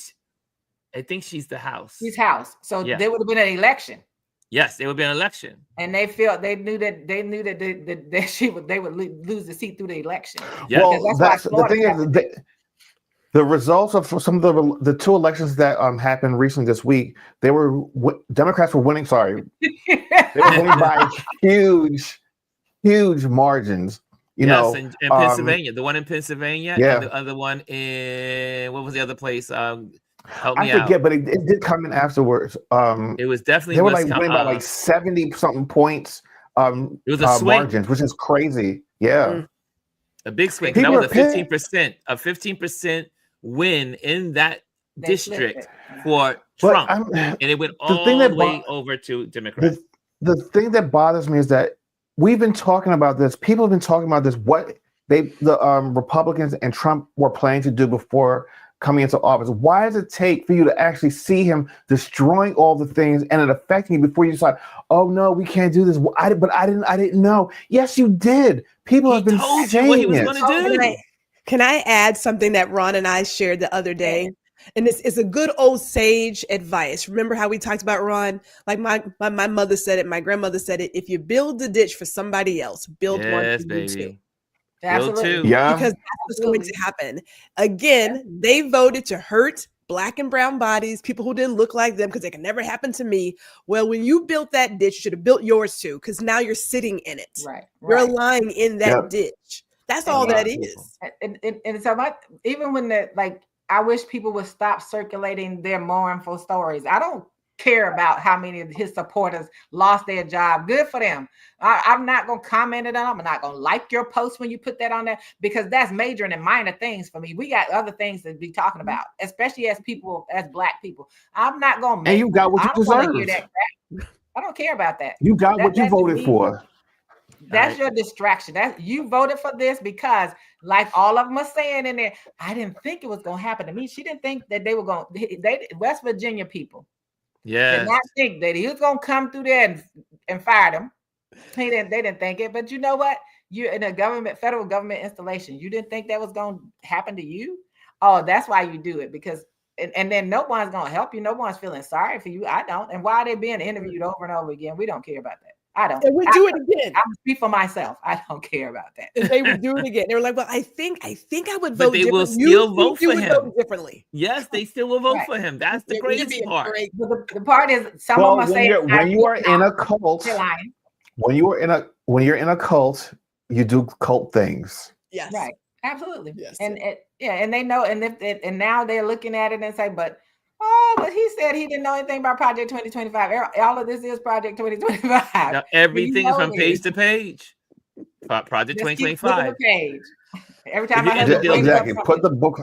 she's the House. She's House. So there would have been an election. Yes, there would be an election. And they knew that they would lose the seat through the election. Yeah. Well, that's the thing is The results of some of the two elections that happened recently this week, Democrats were winning. Sorry, they were winning by huge margins. You know, in Pennsylvania, the one in Pennsylvania, yeah, and the other one in what was the other place? Help I me forget, out. but it did come in afterwards. It was definitely they were like winning by like 70 something points. It was a swing margins, which is crazy. Yeah, a big swing. People That was a 15% win in that district for Trump, and it went all the way over to Democrats. The thing that bothers me is that we've been talking about this. People have been talking about this. What the Republicans and Trump were planning to do before coming into office. Why does it take for you to actually see him destroying all the things and it affecting you before you decide, oh no, we can't do this? I didn't know. Yes, you did. People have been saying what he was going to do. Can I add something that Ron and I shared the other day? And this is a good old sage advice. Remember how we talked about, Ron? Like my mother said it, my grandmother said it. If you build the ditch for somebody else, build one for you too. Absolutely. Yeah. Because that's what's going to happen. Again, they voted to hurt Black and brown bodies, people who didn't look like them, because it can never happen to me. Well, when you built that ditch, you should have built yours too, because now you're sitting in it. Right. You're lying in that ditch. That's all that is. And so even when I wish people would stop circulating their mournful stories. I don't care about how many of his supporters lost their job. Good for them. I'm not going to comment on them. I'm not going to like your post when you put that on there, because that's major and minor things for me. We got other things to be talking about, especially as Black people. I'm not going to And you got what you deserve. I don't care about that. You got what you voted for. That's your distraction. You voted for this because, like all of them are saying in there, I didn't think it was going to happen to me. She didn't think that they were going. West Virginia people, did not think that he was going to come through there and fire them. They didn't think it. But you know what? You're in a federal government installation. You didn't think that was going to happen to you. Oh, that's why you do it, because. And then no one's going to help you. No one's feeling sorry for you. I don't. And why are they being interviewed over and over again? We don't care about that. I don't. And we do it again. I speak for myself. I don't care about that. If they would do it again. They were like, well, I think I would vote. But they will still vote for him. Vote differently. Yes, they still will vote for him. That's the crazy part. The part is some of them are saying when you are in a cult, when you're in a cult, you do cult things. Yes. Right. Absolutely. Yes. And they know, and now they're looking at it and say, but he said he didn't know anything about Project 2025. All of this is Project 2025. Now, everything is from page to page. Project 2025. Page. Every time exactly. Put the book.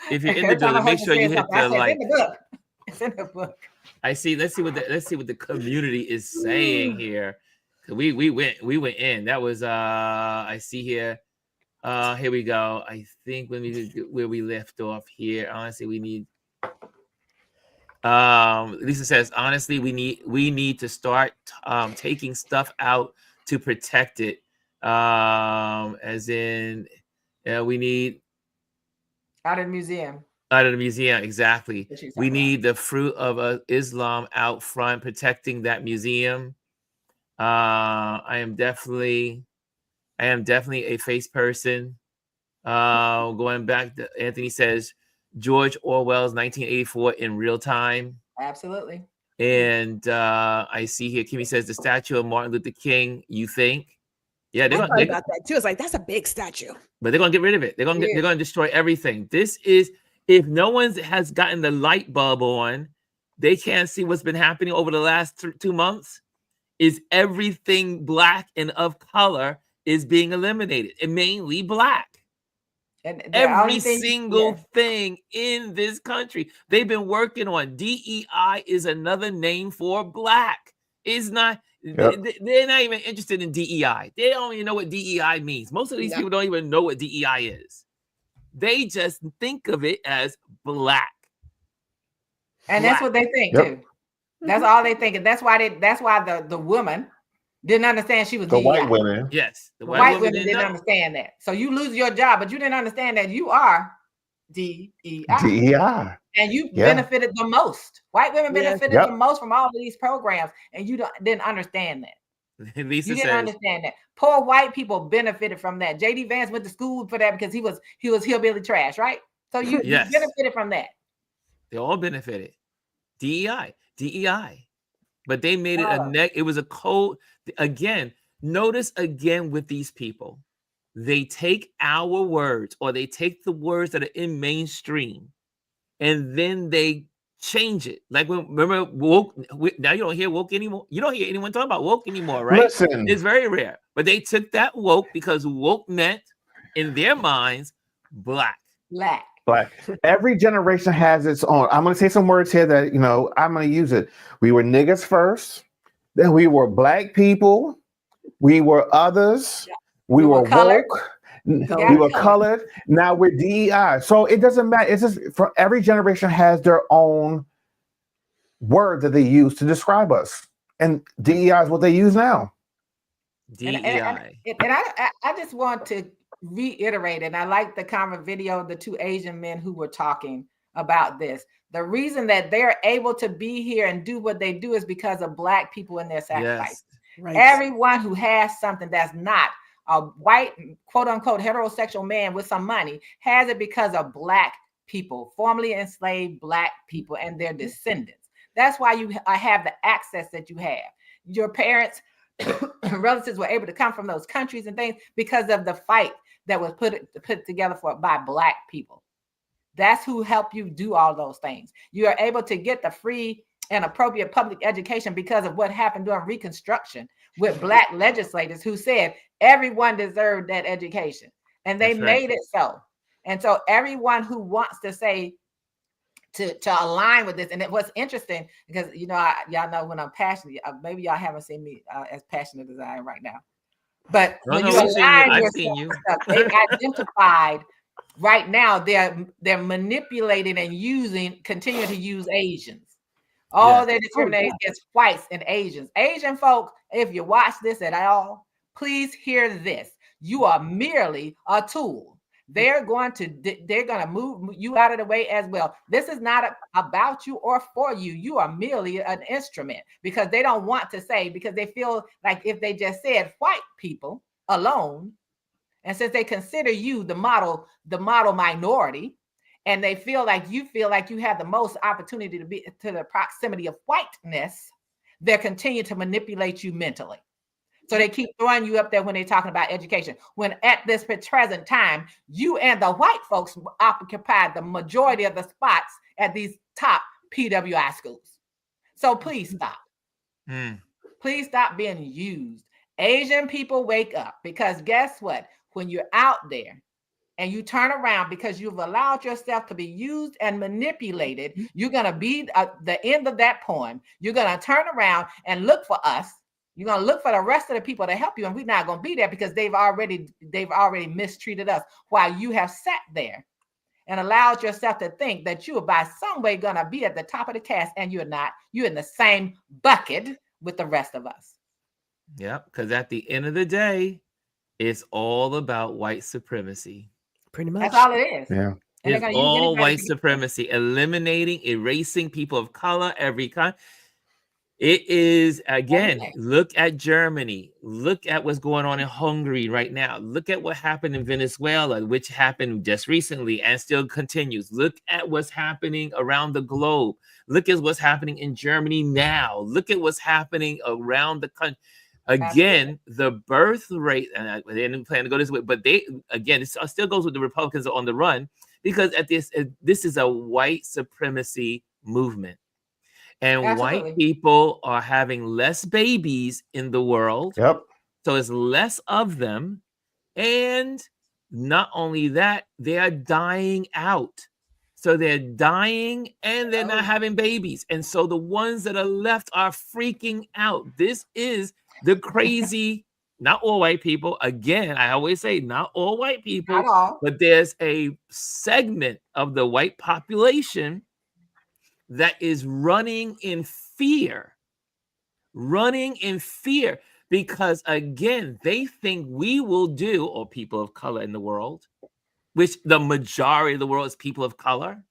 If you're in the building, make sure you hit the like. It's in the book. I see. Let's see what the community is saying here. We went in. That was I see here. Here we go. I think where we left off here. Honestly, we need. Lisa says, honestly, we need to start taking stuff out to protect it. As in, we need out of the museum. Out of the museum, exactly. We need the fruit of Islam out front, protecting that museum. I am definitely a face person. Going back to Anthony says George Orwell's 1984 in real time. Absolutely. And I see here, Kimmy says the statue of Martin Luther King. You think? Yeah, they're going about that too. It's like that's a big statue, but they're gonna get rid of it. They're gonna destroy everything. This is if no one has gotten the light bulb on, they can't see what's been happening over the last 2 months. Is everything Black and of color is being eliminated, and mainly Black. And every single thing in this country they've been working on. DEI is another name for Black. It's not. Yep. They're not even interested in DEI. They don't even know what DEI means. Most of these people don't even know what DEI is. They just think of it as Black. And that's what they think too. That's all they think. And that's why the woman didn't understand she was the DEI. White women. Yes. The white women didn't understand that. So you lose your job, but you didn't understand that you are DEI. DEI. And you benefited the most. White women benefited the most from all of these programs, and you didn't understand that. Lisa you didn't understand that. Poor white people benefited from that. J.D. Vance went to school for that because he was hillbilly trash, right? So you benefited from that. They all benefited. DEI. But they made it it was a code. Again, notice again with these people, they take our words or they take the words that are in mainstream and then they change it. Like remember woke, now you don't hear woke anymore. You don't hear anyone talking about woke anymore, right? Listen. It's very rare. But they took that woke because woke meant in their minds black. Every generation has its own. I'm going to say some words here that, I'm going to use it. We were niggas first. Then we were black people. We were others. We were colored. woke. We were colored. Now we're DEI. So it doesn't matter. It's just for every generation has their own word that they use to describe us. And DEI is what they use now. DEI. And I just want to reiterate, and I like the comment video of the two Asian men who were talking about this. The reason that they're able to be here and do what they do is because of black people and their sacrifice. Yes. Right. Everyone who has something that's not a white, quote unquote, heterosexual man with some money has it because of black people, formerly enslaved black people and their descendants. That's why you have the access that you have. Your parents, relatives were able to come from those countries and things because of the fight that was put together by black people. That's who helped you do all those things. You are able to get the free and appropriate public education because of what happened during Reconstruction with black legislators who said everyone deserved that education. And they made it so. And so everyone who wants to say, to align with this, and it was interesting because, y'all know when I'm passionate, maybe y'all haven't seen me as passionate as I am right now. But when you align yourself, they identified right now they're manipulating and continue to use Asians. All their discrimination against whites and Asians. Asian folk, if you watch this at all, please hear this. You are merely a tool. They're going to move you out of the way as well. This is not about you or for you. You are merely an instrument because they don't want to say, because they feel like if they just said white people alone, and since they consider you the model minority, and they feel like you have the most opportunity to be to the proximity of whiteness, they continue to manipulate you mentally. So they keep throwing you up there when they're talking about education. When at this present time, you and the white folks occupied the majority of the spots at these top PWI schools. So please stop. Please stop being used. Asian people, wake up, because guess what? When you're out there and you turn around because you've allowed yourself to be used and manipulated, you're going to be at the end of that poem. You're going to turn around and look for us. You're going to look for the rest of the people to help you, and we're not going to be there because they've already mistreated us while you have sat there and allowed yourself to think that you are by some way going to be at the top of the cast, and you're not. You're in the same bucket with the rest of us. Yeah, because at the end of the day, it's all about white supremacy. Pretty much. That's all it is. Yeah. It's all white supremacy, eliminating, erasing people of color, every kind. It is, again, look at Germany. Look at what's going on in Hungary right now. Look at what happened in Venezuela, which happened just recently and still continues. Look at what's happening around the globe. Look at what's happening in Germany now. Look at what's happening around the country. Again, the birth rate, and they didn't plan to go this way, but it still goes with the Republicans on the run, because this is a white supremacy movement. And white people are having less babies in the world. Yep. So it's less of them. And not only that, they are dying out. So they're dying and they're not having babies. And so the ones that are left are freaking out. This is the crazy, not all white people. Again, I always say not all white people, but there's a segment of the white population that is running in fear, because again, they think we will do, or people of color in the world, which the majority of the world is people of color.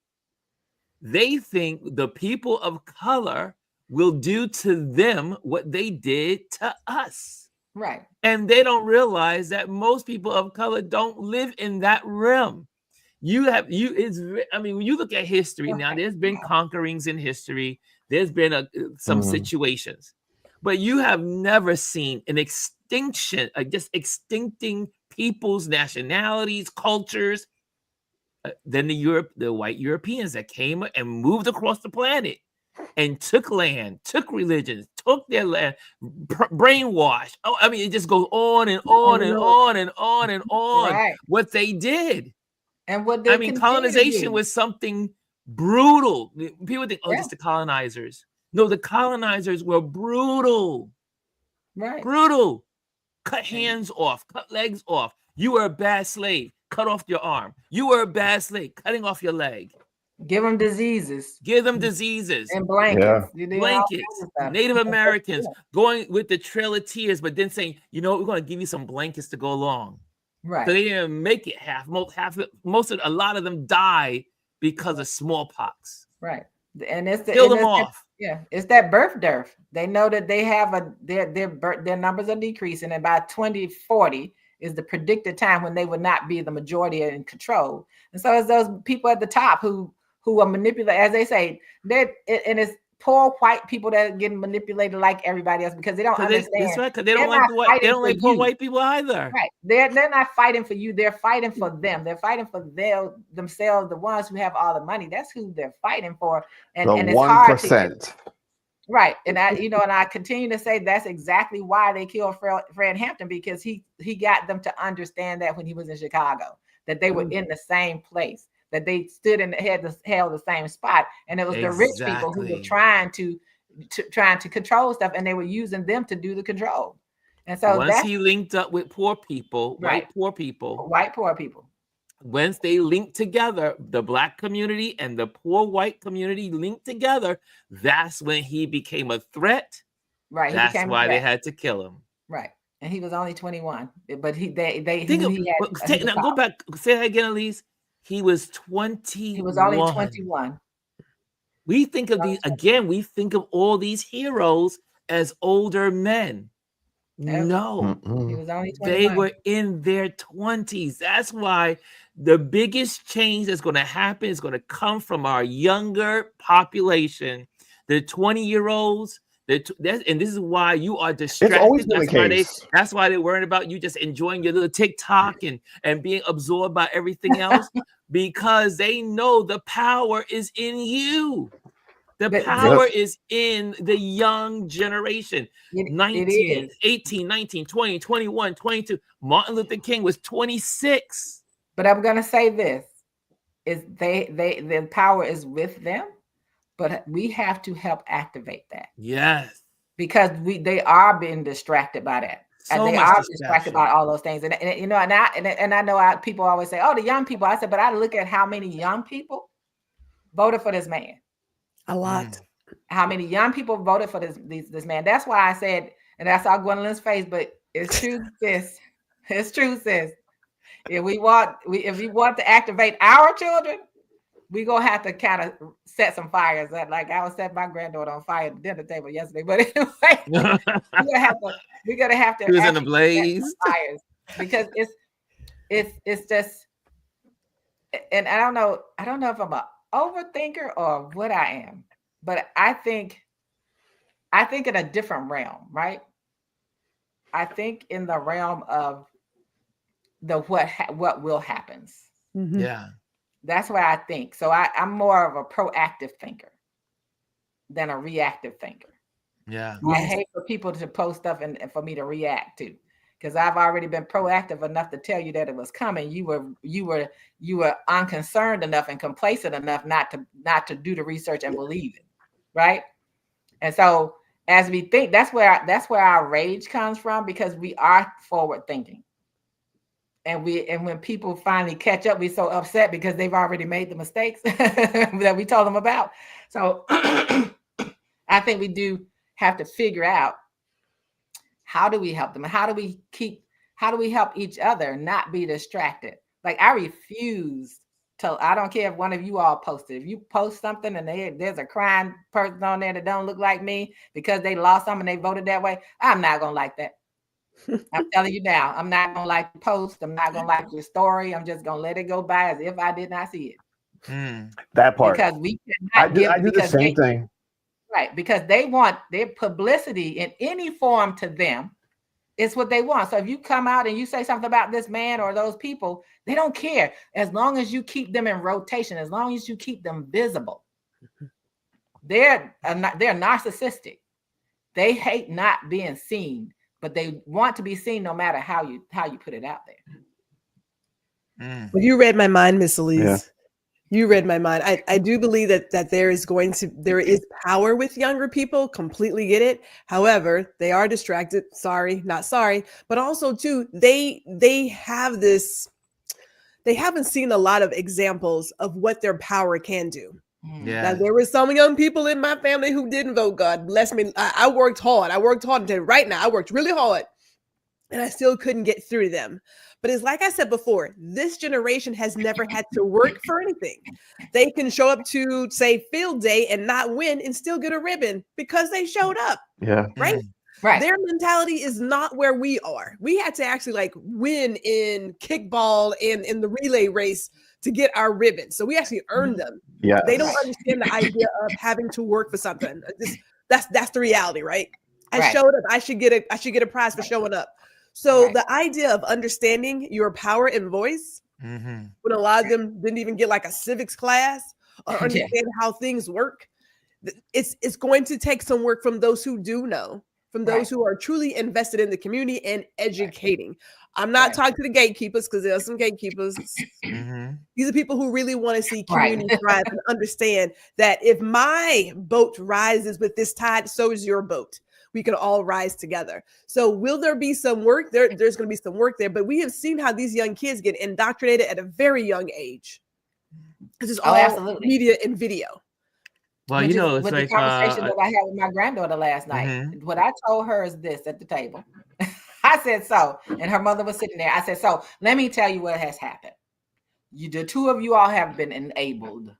They think the people of color will do to them what they did to us. Right. And they don't realize that most people of color don't live in that realm. I mean, when you look at history now, there's been conquerings in history. There's been some situations, but you have never seen an extinction, just extincting people's nationalities, cultures. Then the white Europeans that came and moved across the planet and took land, took religions, took their land, brainwashed. Oh, I mean, it just goes on and on and on and on and on. Right. What they did. And what they colonization was something brutal. People think, oh, just the colonizers. No, the colonizers were brutal. Right. Brutal. Cut hands off, cut legs off. You were a bad slave. Cut off your arm. You were a bad slave. Cutting off your leg. Give them diseases. Give them diseases. And blankets. Yeah. Blankets. Native Americans going with the Trail of Tears, but then saying, you know, we're going to give you some blankets to go along. Right. So they didn't make it a lot of them died because of smallpox. Right. And it's kill them off. It's that birth dearth. They know that they have their numbers are decreasing, and by 2040 is the predicted time when they would not be the majority in control. And so it's those people at the top who are manipulated, as they say, and it's poor white people that are getting manipulated like everybody else because they don't understand. That's right, because they don't like poor white people either. Right. They're not fighting for you. They're fighting for them. They're fighting for themselves, the ones who have all the money. That's who they're fighting for. And it's 1%. hard to, right. And I continue to say that's exactly why they killed Fred Hampton, because he got them to understand that when he was in Chicago, that they were in the same place, that they stood and held the same spot, and it was the rich people who were trying to control stuff, and they were using them to do the control. And so once he linked up with poor people, white poor people, once they linked together, the black community and the poor white community linked together, that's when he became a threat. Right. That's why they had to kill him. Right. And he was only 21, but go back. Say that again, Elise. He was 20. He was only 21. We think of these again. We think of all these heroes as older men. No, he was only 21. They were in their 20s. That's why the biggest change that's going to happen is going to come from our younger population, the 20-year-olds. And this is why you are distracted. It's always been the case. That's why they're worried about you just enjoying your little TikTok and being absorbed by everything else, because they know the power is in you. The power is in the young generation. 19, 18, 19, 20, 21, 22. Martin Luther King was 26. But I'm going to say this, is the power is with them. But we have to help activate that. Yes. Because they are being distracted by that. And they are distracted by all those things. And I know people always say, oh, the young people. I said, but I look at how many young people voted for this man. A lot. How many young people voted for this man. That's why I said, and I saw Gwendolyn's face, but it's true, sis. It's true, sis. If we want to activate our children, we're going to have to kind of set some fires. Like I was setting my granddaughter on fire at the dinner table yesterday. But anyway, we're going to have to. He was in a blaze. Fires, because it's just, and I don't know if I'm an overthinker or what I am, but I think in a different realm, right? I think in the realm of what will happen. Mm-hmm. Yeah. That's what I think. So I'm more of a proactive thinker than a reactive thinker. Yeah. I hate for people to post stuff and for me to react to, because I've already been proactive enough to tell you that it was coming. You were unconcerned enough and complacent enough not to do the research and believe it, right? And so as we think, that's where our rage comes from, because we are forward thinking. And when people finally catch up, we're so upset because they've already made the mistakes that we told them about. So I think we do have to figure out, how do we help them? How do we help each other not be distracted? Like, I refuse to, I don't care if one of you all posted. If you post something and there's a crying person on there that don't look like me because they lost something and they voted that way, I'm not going to like that. I'm telling you now, I'm not gonna like the post. I'm not gonna like your story. I'm just gonna let it go by as if I did not see it. That part. Because we cannot I do the same thing. Right, because they want their publicity in any form to them. It's what they want. So if you come out and you say something about this man or those people, they don't care. As long as you keep them in rotation, as long as you keep them visible. They're narcissistic. They hate not being seen, but they want to be seen no matter how you put it out there. Well, you read my mind, Miss Elise. Yeah. You read my mind. I do believe that there is power with younger people. Completely get it. However, they are distracted. Sorry, not sorry. But also too, they have this. They haven't seen a lot of examples of what their power can do. Yeah. Now, there were some young people in my family who didn't vote. God bless me. I worked hard. Until right now. I worked really hard, and I still couldn't get through to them. But it's like I said before, this generation has never had to work for anything. They can show up to, say, field day and not win and still get a ribbon because they showed up. Yeah. Right? Right. Their mentality is not where we are. We had to actually win in kickball and in the relay race to get our ribbons. So we actually earned them. Yeah. They don't understand the idea of having to work for something. That's the reality, right? I showed up. I should get a prize for showing up. So the idea of understanding your power and voice, when a lot of them didn't even get a civics class or understand how things work, it's going to take some work from those who do know, from those who are truly invested in the community and educating. I'm not talking to the gatekeepers because there are some gatekeepers. These are people who really want to see community thrive and understand that if my boat rises with this tide, so is your boat. We can all rise together. So will there be some work? There's going to be some work there, but we have seen how these young kids get indoctrinated at a very young age. This is all media and video. Well, it's with the conversation that I had with my granddaughter last night. What I told her is this at the table. I said, so, and her mother was sitting there. I said, so let me tell you what has happened. The two of you all have been enabled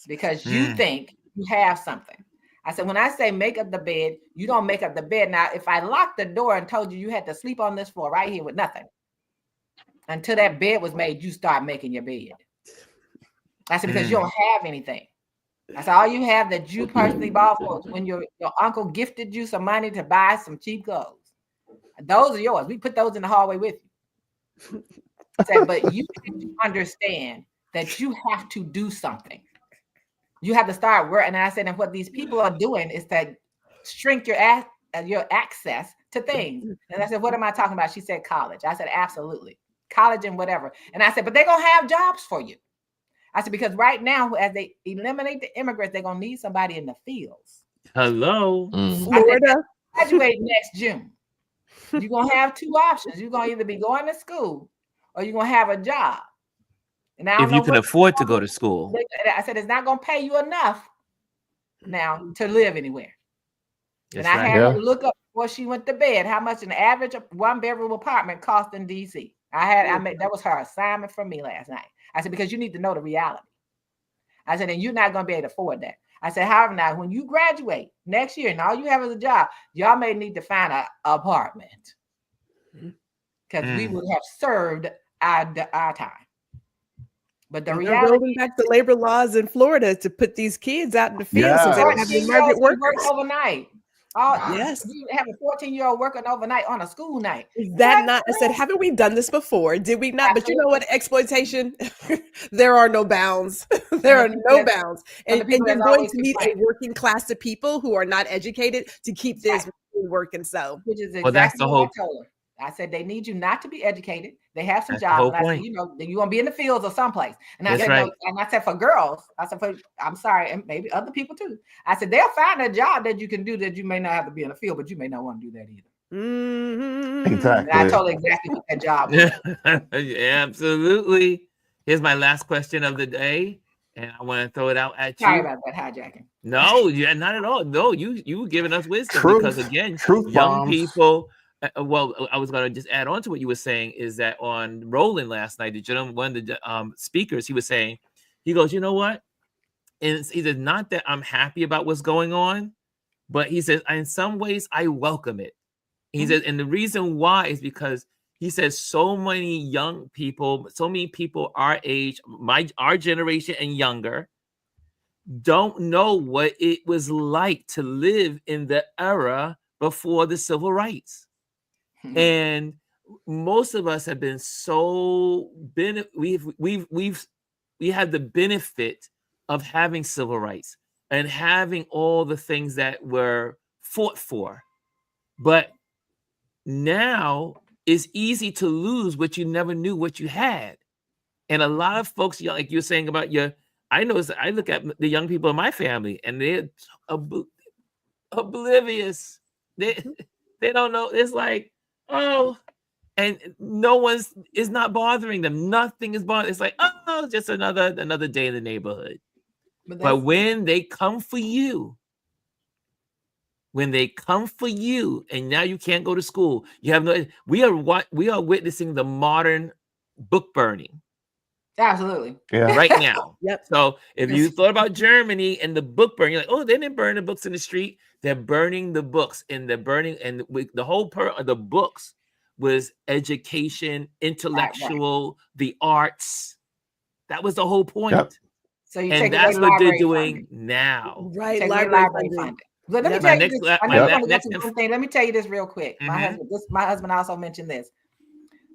because you think you have something. I said, when I say make up the bed, you don't make up the bed. Now, if I locked the door and told you had to sleep on this floor right here with nothing, until that bed was made, you start making your bed. I said, because you don't have anything. I said, all you have that you personally bought for when your uncle gifted you some money to buy some cheap clothes. Those are yours. We put those in the hallway with you. I said, but you understand that you have to do something. You have to start work. And I said, and what these people are doing is to shrink your access to things. And I said, what am I talking about? She said, college. I said, absolutely. College and whatever. And I said, but they're going to have jobs for you. I said, because right now, as they eliminate the immigrants, they're going to need somebody in the fields. Hello. Florida. Graduate next June. You're going to have two options. You're going to either be going to school or you're going to have a job. And if you can afford to go to school. I said, it's not going to pay you enough now to live anywhere. That's and I had her look up before she went to bed how much an average one-bedroom apartment cost in DC. That was her assignment for me last night. I said, because you need to know the reality. I said, and you're not going to be able to afford that. I said, however, now when you graduate next year and all you have is a job, y'all may need to find an apartment because we would have served our time. But the reality, rolling back the labor laws in Florida to put these kids out in the field since they don't have any migrant workers. Work overnight. Yes, you have a 14-year-old working overnight on a school night. Is that not? I said, haven't we done this before? Did we not? Absolutely. But you know what? Exploitation. There are no bounds. There are no bounds, and you're going to need a working class of people who are not educated to keep this working. So, which is exactly that's the whole. I said they need you not to be educated. They have some jobs. I said, you're gonna be in the fields or someplace. And I said, no, and I said for girls, I said I'm sorry, and maybe other people too. I said they'll find a job that you can do that you may not have to be in the field, but you may not want to do that either. Exactly. And I told her exactly what that job was. Yeah, absolutely. Here's my last question of the day, and I want to throw it out at you. Sorry about that hijacking. No, not at all. No, you giving us wisdom because again, young bombs. People. Well, I was going to just add on to what you were saying is that on Roland last night, the gentleman, one of the speakers, he was saying, he goes, you know what? And he said, not that I'm happy about what's going on, but he says, in some ways, I welcome it He says, and the reason why is because he says so many young people, so many people our age, our generation and younger, don't know what it was like to live in the era before the civil rights. And most of us have been we have the benefit of having civil rights and having all the things that were fought for. But now it's easy to lose what you never knew what you had. And a lot of folks, like you're saying about I look at the young people in my family and they're oblivious. They don't know. It's like, oh, and it's not bothering them. Nothing is bothering. It's like, oh, just another day in the neighborhood. But when they come for you, and now you can't go to school, you have no. We are witnessing the modern book burning. Absolutely. Yeah. Right now. Yep. So if you thought about Germany and the book burning, you're like, oh, they didn't burn the books in the street. They're burning the books, and they're burning, and the whole of the books was education, intellectual, the arts. That was the whole point. Yep. So that's what they're doing now. Right. Library funding. Let me tell you this. Let me tell you this real quick. My husband also mentioned this.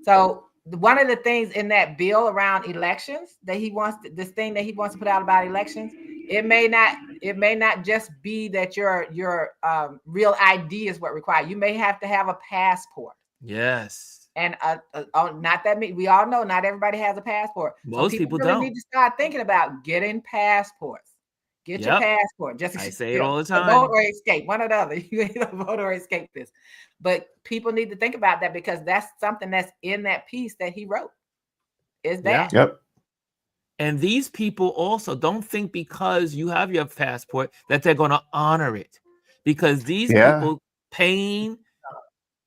So one of the things in that bill around elections that he wants to put out about elections, it may not just be that your real ID is what required. You may have to have a passport. Yes. And not that we all know not everybody has a passport. Most people really don't. Need to start thinking about getting passports. Get your passport. Just I say it all the time. Vote or escape, one or the other. You either vote or escape this. But people need to think about that because that's something that's in that piece that he wrote. Is that? Yeah. Yep. And these people also don't think because you have your passport that they're going to honor it, because these people pain.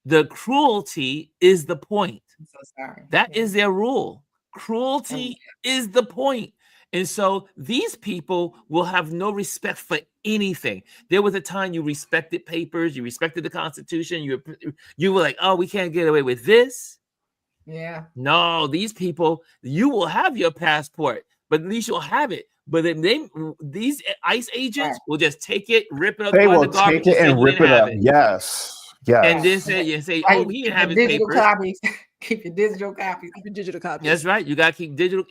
The cruelty is the point. I'm so sorry. That is their rule. Cruelty is the point. And so these people will have no respect for anything. There was a time you respected papers, you respected the Constitution, you were like, oh, we can't get away with this. Yeah. No, these people, you will have your passport, but at least you'll have it. But these ICE agents will just take it, rip it up. They will take it and rip it up. Yes. Yeah. And then say, oh, he didn't have his papers. Copies. Keep your digital copies. Keep your digital copies. That's right. You gotta keep digital.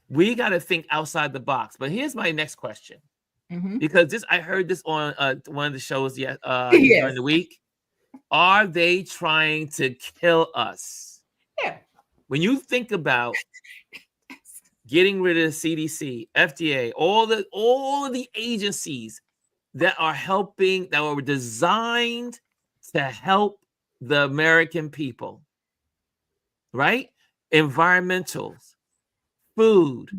We gotta think outside the box. But here's my next question, because I heard this on one of the shows during the week. Are they trying to kill us? Yeah. When you think about getting rid of the CDC, FDA, all of the agencies that are helping, that were designed to help the American people, right? Environmentals, food,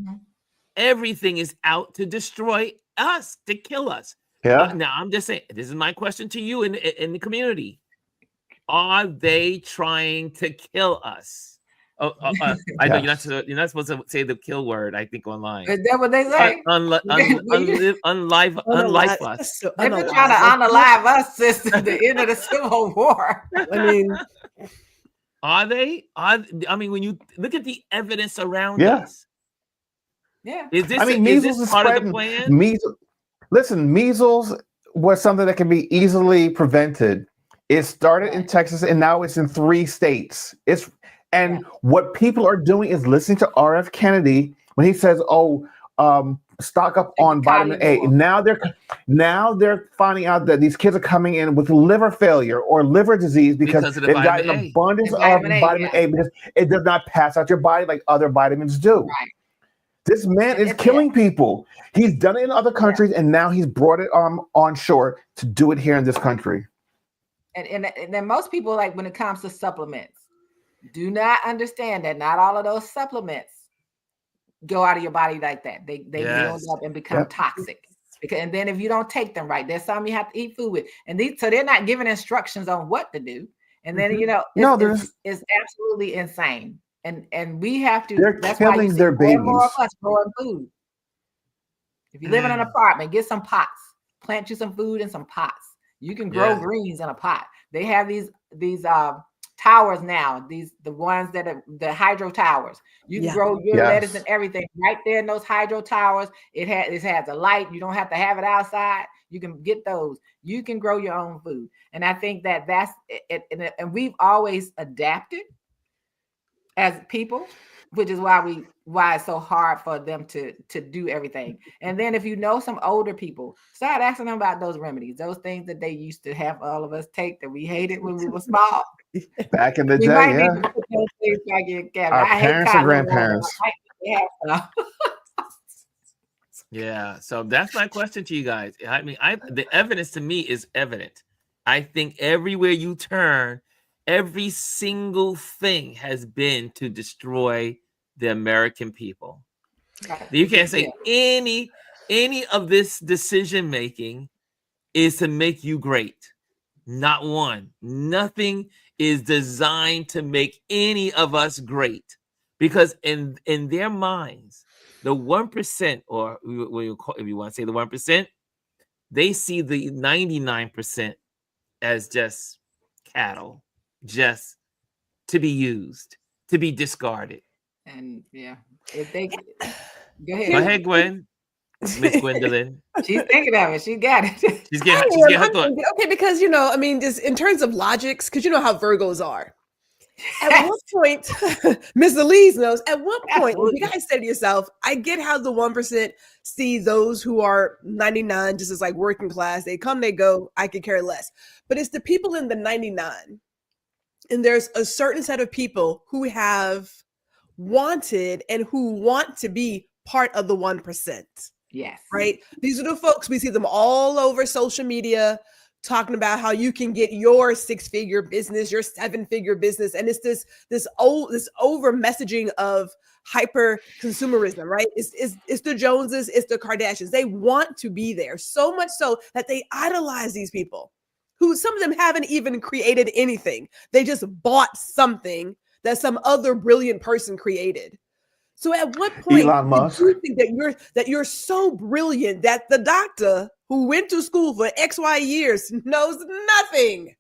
everything is out to destroy us, to kill us. Yeah. Now I'm just saying, this is my question to you in the community. Are they trying to kill us? I know you're not supposed to say the kill word, I think, online. Is that what they say? Unlife us. They've been trying to unalive us since the end of the Civil War. I mean, are they? I mean, when you look at the evidence around us. Yeah. Is this part of the plan? Measles was something that can be easily prevented. It started in Texas and now it's in 3 states. What people are doing is listening to R.F. Kennedy when he says, stock up on vitamin A. Now they're finding out that these kids are coming in with liver failure or liver disease because they've got an abundance of vitamin A because it does not pass out your body like other vitamins do. Right. This man is killing people. He's done it in other countries and now he's brought it on shore to do it here in this country. And then most people, like when it comes to supplements, do not understand that not all of those supplements go out of your body like that. They build up and become toxic. And then if you don't take them right, there's some you have to eat food with. And so they're not giving instructions on what to do. And then it's absolutely insane. And we have to. They're killing their babies. More of us growing food. If you live in an apartment, get some pots. Plant you some food in some pots. You can grow greens in a pot. They have these towers now, the ones that are the hydro towers. You can grow your lettuce and everything right there in those hydro towers. It has a light. You don't have to have it outside. You can get those. You can grow your own food. And I think that's it. And we've always adapted as people, which is why it's so hard for them to do everything. And then if you know some older people, start asking them about those remedies, those things that they used to have all of us take that we hated when we were small. Back in the day, our parents and grandparents. Yeah, so that's my question to you guys. I mean, the evidence to me is evident. I think everywhere you turn, every single thing has been to destroy the American people. You can't say any of this decision making is to make you great. Not one. Nothing is designed to make any of us great, because in their minds, the 1%, or if you want to say the 1%, they see the 99% as just cattle, just to be used, to be discarded. And if they go ahead, Gwen. Miss Gwendolyn. She's thinking of it. She got it. She's getting her thought. Okay, because I mean, just in terms of logics, because you know how Virgos are. At what point, Ms. Elise knows, at what point, you guys say to yourself, I get how the 1% see those who are 99 just as like working class. They come, they go, I could care less. But it's the people in the 99. And there's a certain set of people who have wanted and who want to be part of the 1%. Yes. Right. These are the folks, we see them all over social media talking about how you can get your 6-figure business, your 7-figure business. And it's this over messaging of hyper consumerism, right? It's the Joneses, it's the Kardashians. They want to be there so much so that they idolize these people who some of them haven't even created anything. They just bought something that some other brilliant person created. So at what point Elon Musk, do you think that you're so brilliant that the doctor who went to school for XY years knows nothing?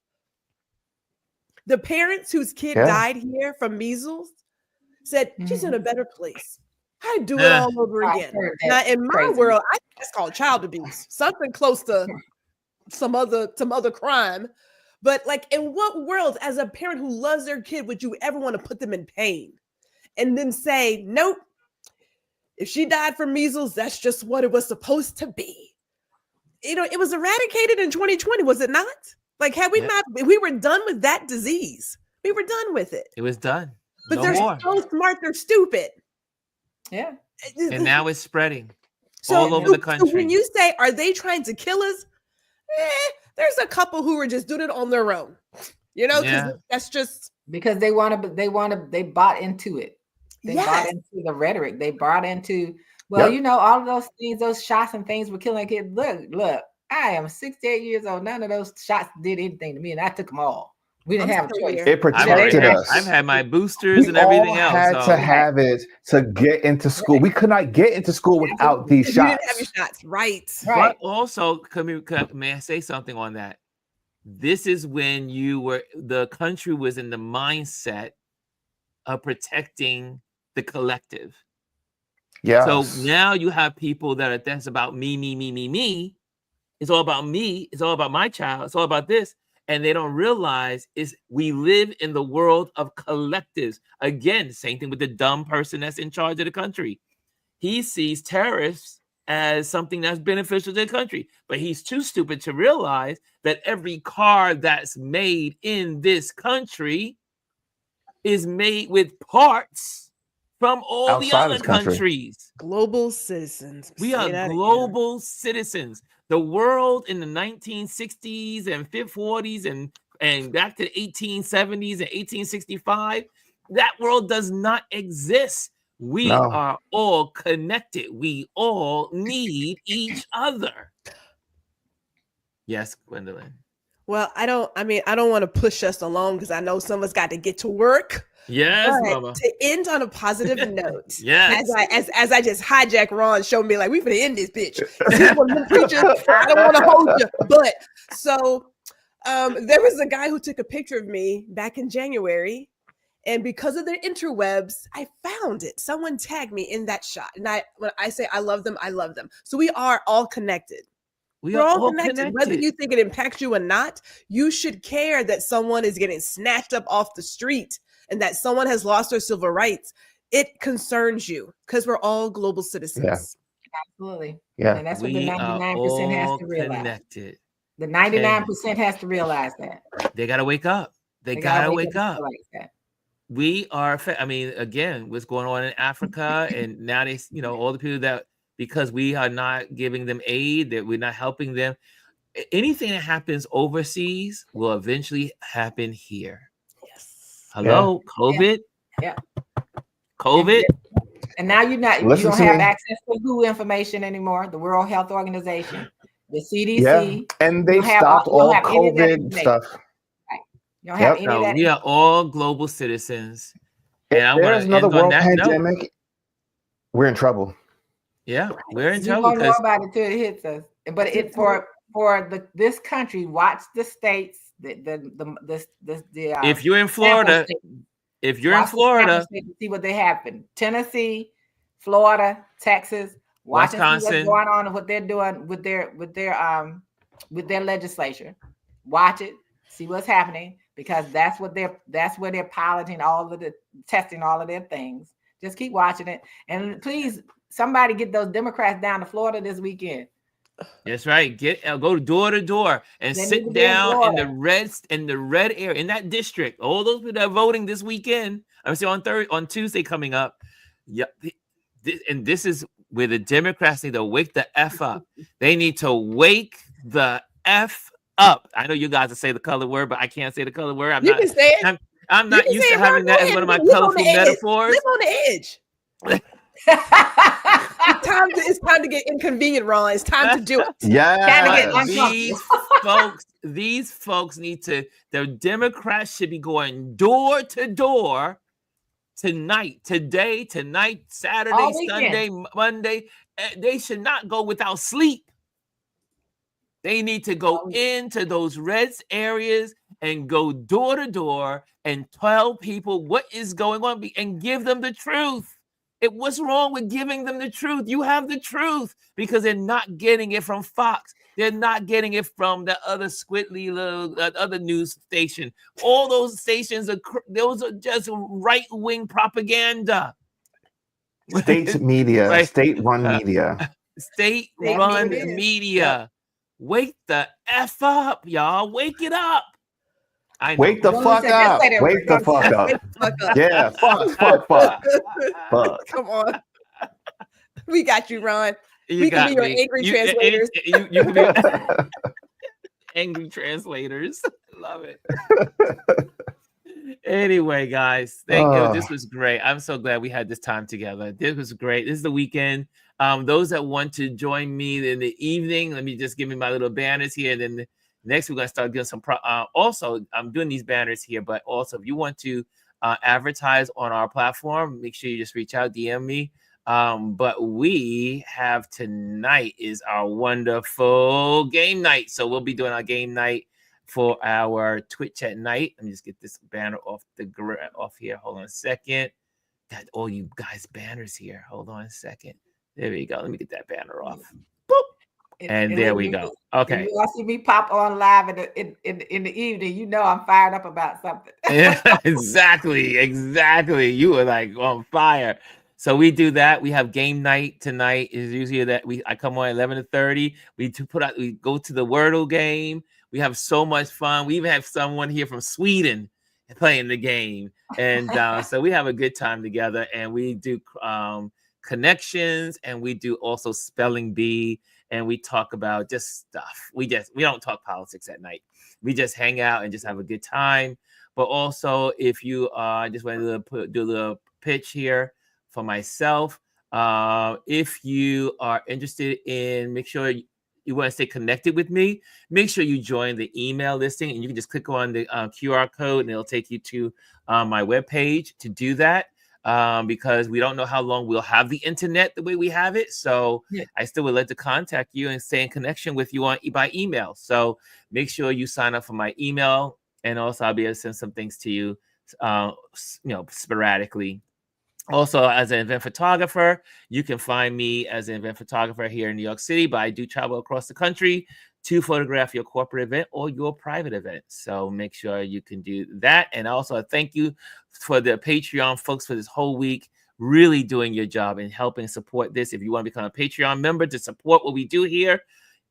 The parents whose kid died here from measles said, she's in a better place. I'd do it all over again. Now, in my world, I think that's called child abuse, something close to some other crime. But like, in what world, as a parent who loves their kid, would you ever want to put them in pain? And then say, nope, if she died from measles, that's just what it was supposed to be. It was eradicated in 2020, was it not? Like, had we not, we were done with that disease. We were done with it. It was done. But they're so smart, they're stupid. Yeah. And now it's spreading all over the country. So when you say, are they trying to kill us? There's a couple who are just doing it on their own. That's just because they bought into it. They bought into the rhetoric. They bought into, all of those things, those shots and things were killing kids. Look, I am 68 years old. None of those shots did anything to me, and I took them all. We didn't have a choice. It protected us. I've had my boosters and everything else. We had to have it to get into school. We could not get into school without these shots. You didn't have your shots, right? But also, may I say something on that? This is when the country was in the mindset of protecting the collective. Yeah. So now you have people that's about me. It's all about me. It's all about my child. It's all about this. And they don't realize we live in the world of collectives. Again, same thing with the dumb person that's in charge of the country. He sees tariffs as something that's beneficial to the country, but he's too stupid to realize that every car that's made in this country is made with parts from all outside the other countries. Global citizens. We are global citizens. The world in the 1960s and 40s and back to the 1870s and 1865, that world does not exist. We are all connected. We all need each other. Yes, Gwendolyn. Well, I don't want to push us along because I know some of us got to get to work. Yes, Mama. To end on a positive note, yes. As I just hijack Ron, showed me like we finna end this bitch. I don't want to hold you, but so There was a guy who took a picture of me back in January, and because of the interwebs, I found it. Someone tagged me in that shot, and when I say I love them, I love them. So we are all connected. We're all connected. Whether you think it impacts you or not, you should care that someone is getting snatched up off the street and that someone has lost their civil rights. It concerns you because we're all global citizens. Yeah. Absolutely. Yeah. And that's what the 99% has to realize. Connected. The 99% has to realize that. They got to wake up. They got to wake up. We are, I mean, again, what's going on in Africa, and now they, all the people that, because we are not giving them aid, that we're not helping them. Anything that happens overseas will eventually happen here. Yes. Hello, yeah. COVID. Yeah. COVID. And now you don't have access to WHO information anymore. The World Health Organization, the CDC. Yeah. And they stopped all COVID stuff. Right. You don't have any of that. We are all global citizens. And there's another world pandemic. We're in trouble. Yeah, we're in trouble. We don't know about it till it hits us. But it for this country, watch the states. If you're in Florida, see what they happen. Tennessee, Florida, Texas, Wisconsin, see what's going on and what they're doing with their legislature. Watch it, see what's happening, because that's where they're piloting all of the testing, all of their things. Just keep watching it, and please, somebody get those Democrats down to Florida this weekend. That's right. Go door to door and sit down in the red area in that district. All those people that are voting this weekend. I'm saying on Tuesday coming up. Yeah, and this is where the Democrats need to wake the F up. They need to wake the F up. I know you guys will say the color word, but I can't say the color word. I'm not used to having that as one of my colorful metaphors. Live on the edge. It's time to get inconvenient, Ron. It's time to do it. Yeah. These folks need to. The Democrats should be going door to door tonight, Saturday, Sunday, Monday. They should not go without sleep. They need to go into those red areas and go door to door and tell people what is going on and give them the truth. What's wrong with giving them the truth? You have the truth, because they're not getting it from Fox. They're not getting it from the other squiddly little other news station. All those stations those are just right-wing propaganda. State media, right? State-run media. State-run media. Wake the F up, y'all. Wake it up. Wake the fuck up. Wake the fuck up. Yeah, fuck. Come on. We got you, Ron. We can be your angry translators. You can be angry translators. Love it. Anyway, guys, thank you. This was great. I'm so glad we had this time together. This was great. This is the weekend. Those that want to join me in the evening, let me just give me my little banners here, and then next, we're going to start doing some also, I'm doing these banners here, but also if you want to advertise on our platform, make sure you just reach out, DM me. But we have tonight is our wonderful game night. So we'll be doing our game night for our Twitch at night. Let me just get this banner off here. Hold on a second. Got all you guys banners here. Hold on a second. There we go. Let me get that banner off. Boop. And there we go. Okay. You see me pop on live in the evening, you know I'm fired up about something. Yeah, exactly. You were like on fire. So we do that. We have game night tonight. Is usually that I come on 11:30. We go to the Wordle game. We have so much fun. We even have someone here from Sweden playing the game, and so we have a good time together. And we do connections, and we do also spelling bee. And we talk about just stuff. We don't talk politics at night. We just hang out and just have a good time. But also, if you just want to do a little pitch here for myself, if you are interested in, make sure you want to stay connected with me, make sure you join the email listing, and you can just click on the QR code, and it'll take you to my webpage to do that. because we don't know how long we'll have the internet the way we have it. So I still would like to contact you and stay in connection with you by email. So make sure you sign up for my email, and also I'll be able to send some things to you, sporadically. Also, as an event photographer, you can find me as an event photographer here in New York City, but I do travel across the country to photograph your corporate event or your private event. So make sure you can do that. And also, thank you for the Patreon folks for this whole week, really doing your job and helping support this. If you want to become a Patreon member to support what we do here,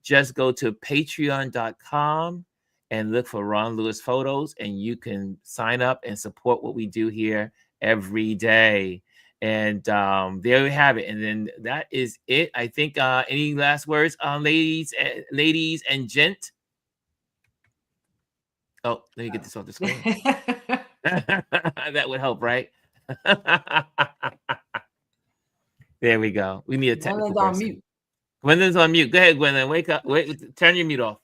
just go to patreon.com and look for Ron Lewis Photos, and you can sign up and support what we do here every day. And there we have it. And then that is it. I think any last words, ladies and gent? Oh, let me get this off the screen. That would help, right? There we go. We need a technical person. On mute. Gwendolyn's on mute. Go ahead, Gwendolyn. Wake up. Wait, turn your mute off.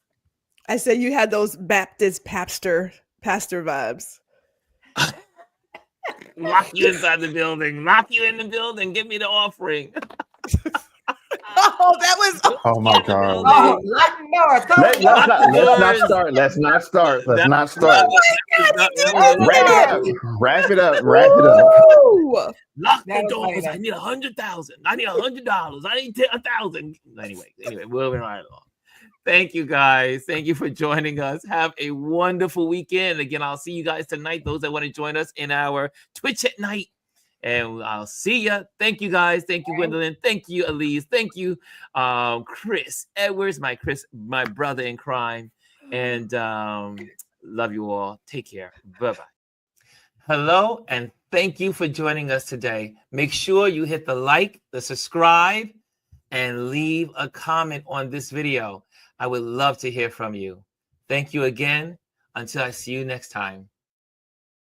I said you had those Baptist pastor vibes. Lock you inside the building. Lock you in the building. Give me the offering. Oh, that was. Oh my God. Oh, let's not start. Wrap it up. Lock the doors. I need $100,000. I need $100. I need $1,000. Anyway, moving right along. Thank you, guys. Thank you for joining us. Have a wonderful weekend. Again, I'll see you guys tonight, those that want to join us in our Twitch at night. And I'll see you. Thank you, guys. Thank you, Gwendolyn. Thank you, Elise. Thank you, Chris Edwards, my brother in crime. And love you all. Take care. Bye-bye. Hello, and thank you for joining us today. Make sure you hit the like, the subscribe, and leave a comment on this video. I would love to hear from you. Thank you again. Until I see you next time.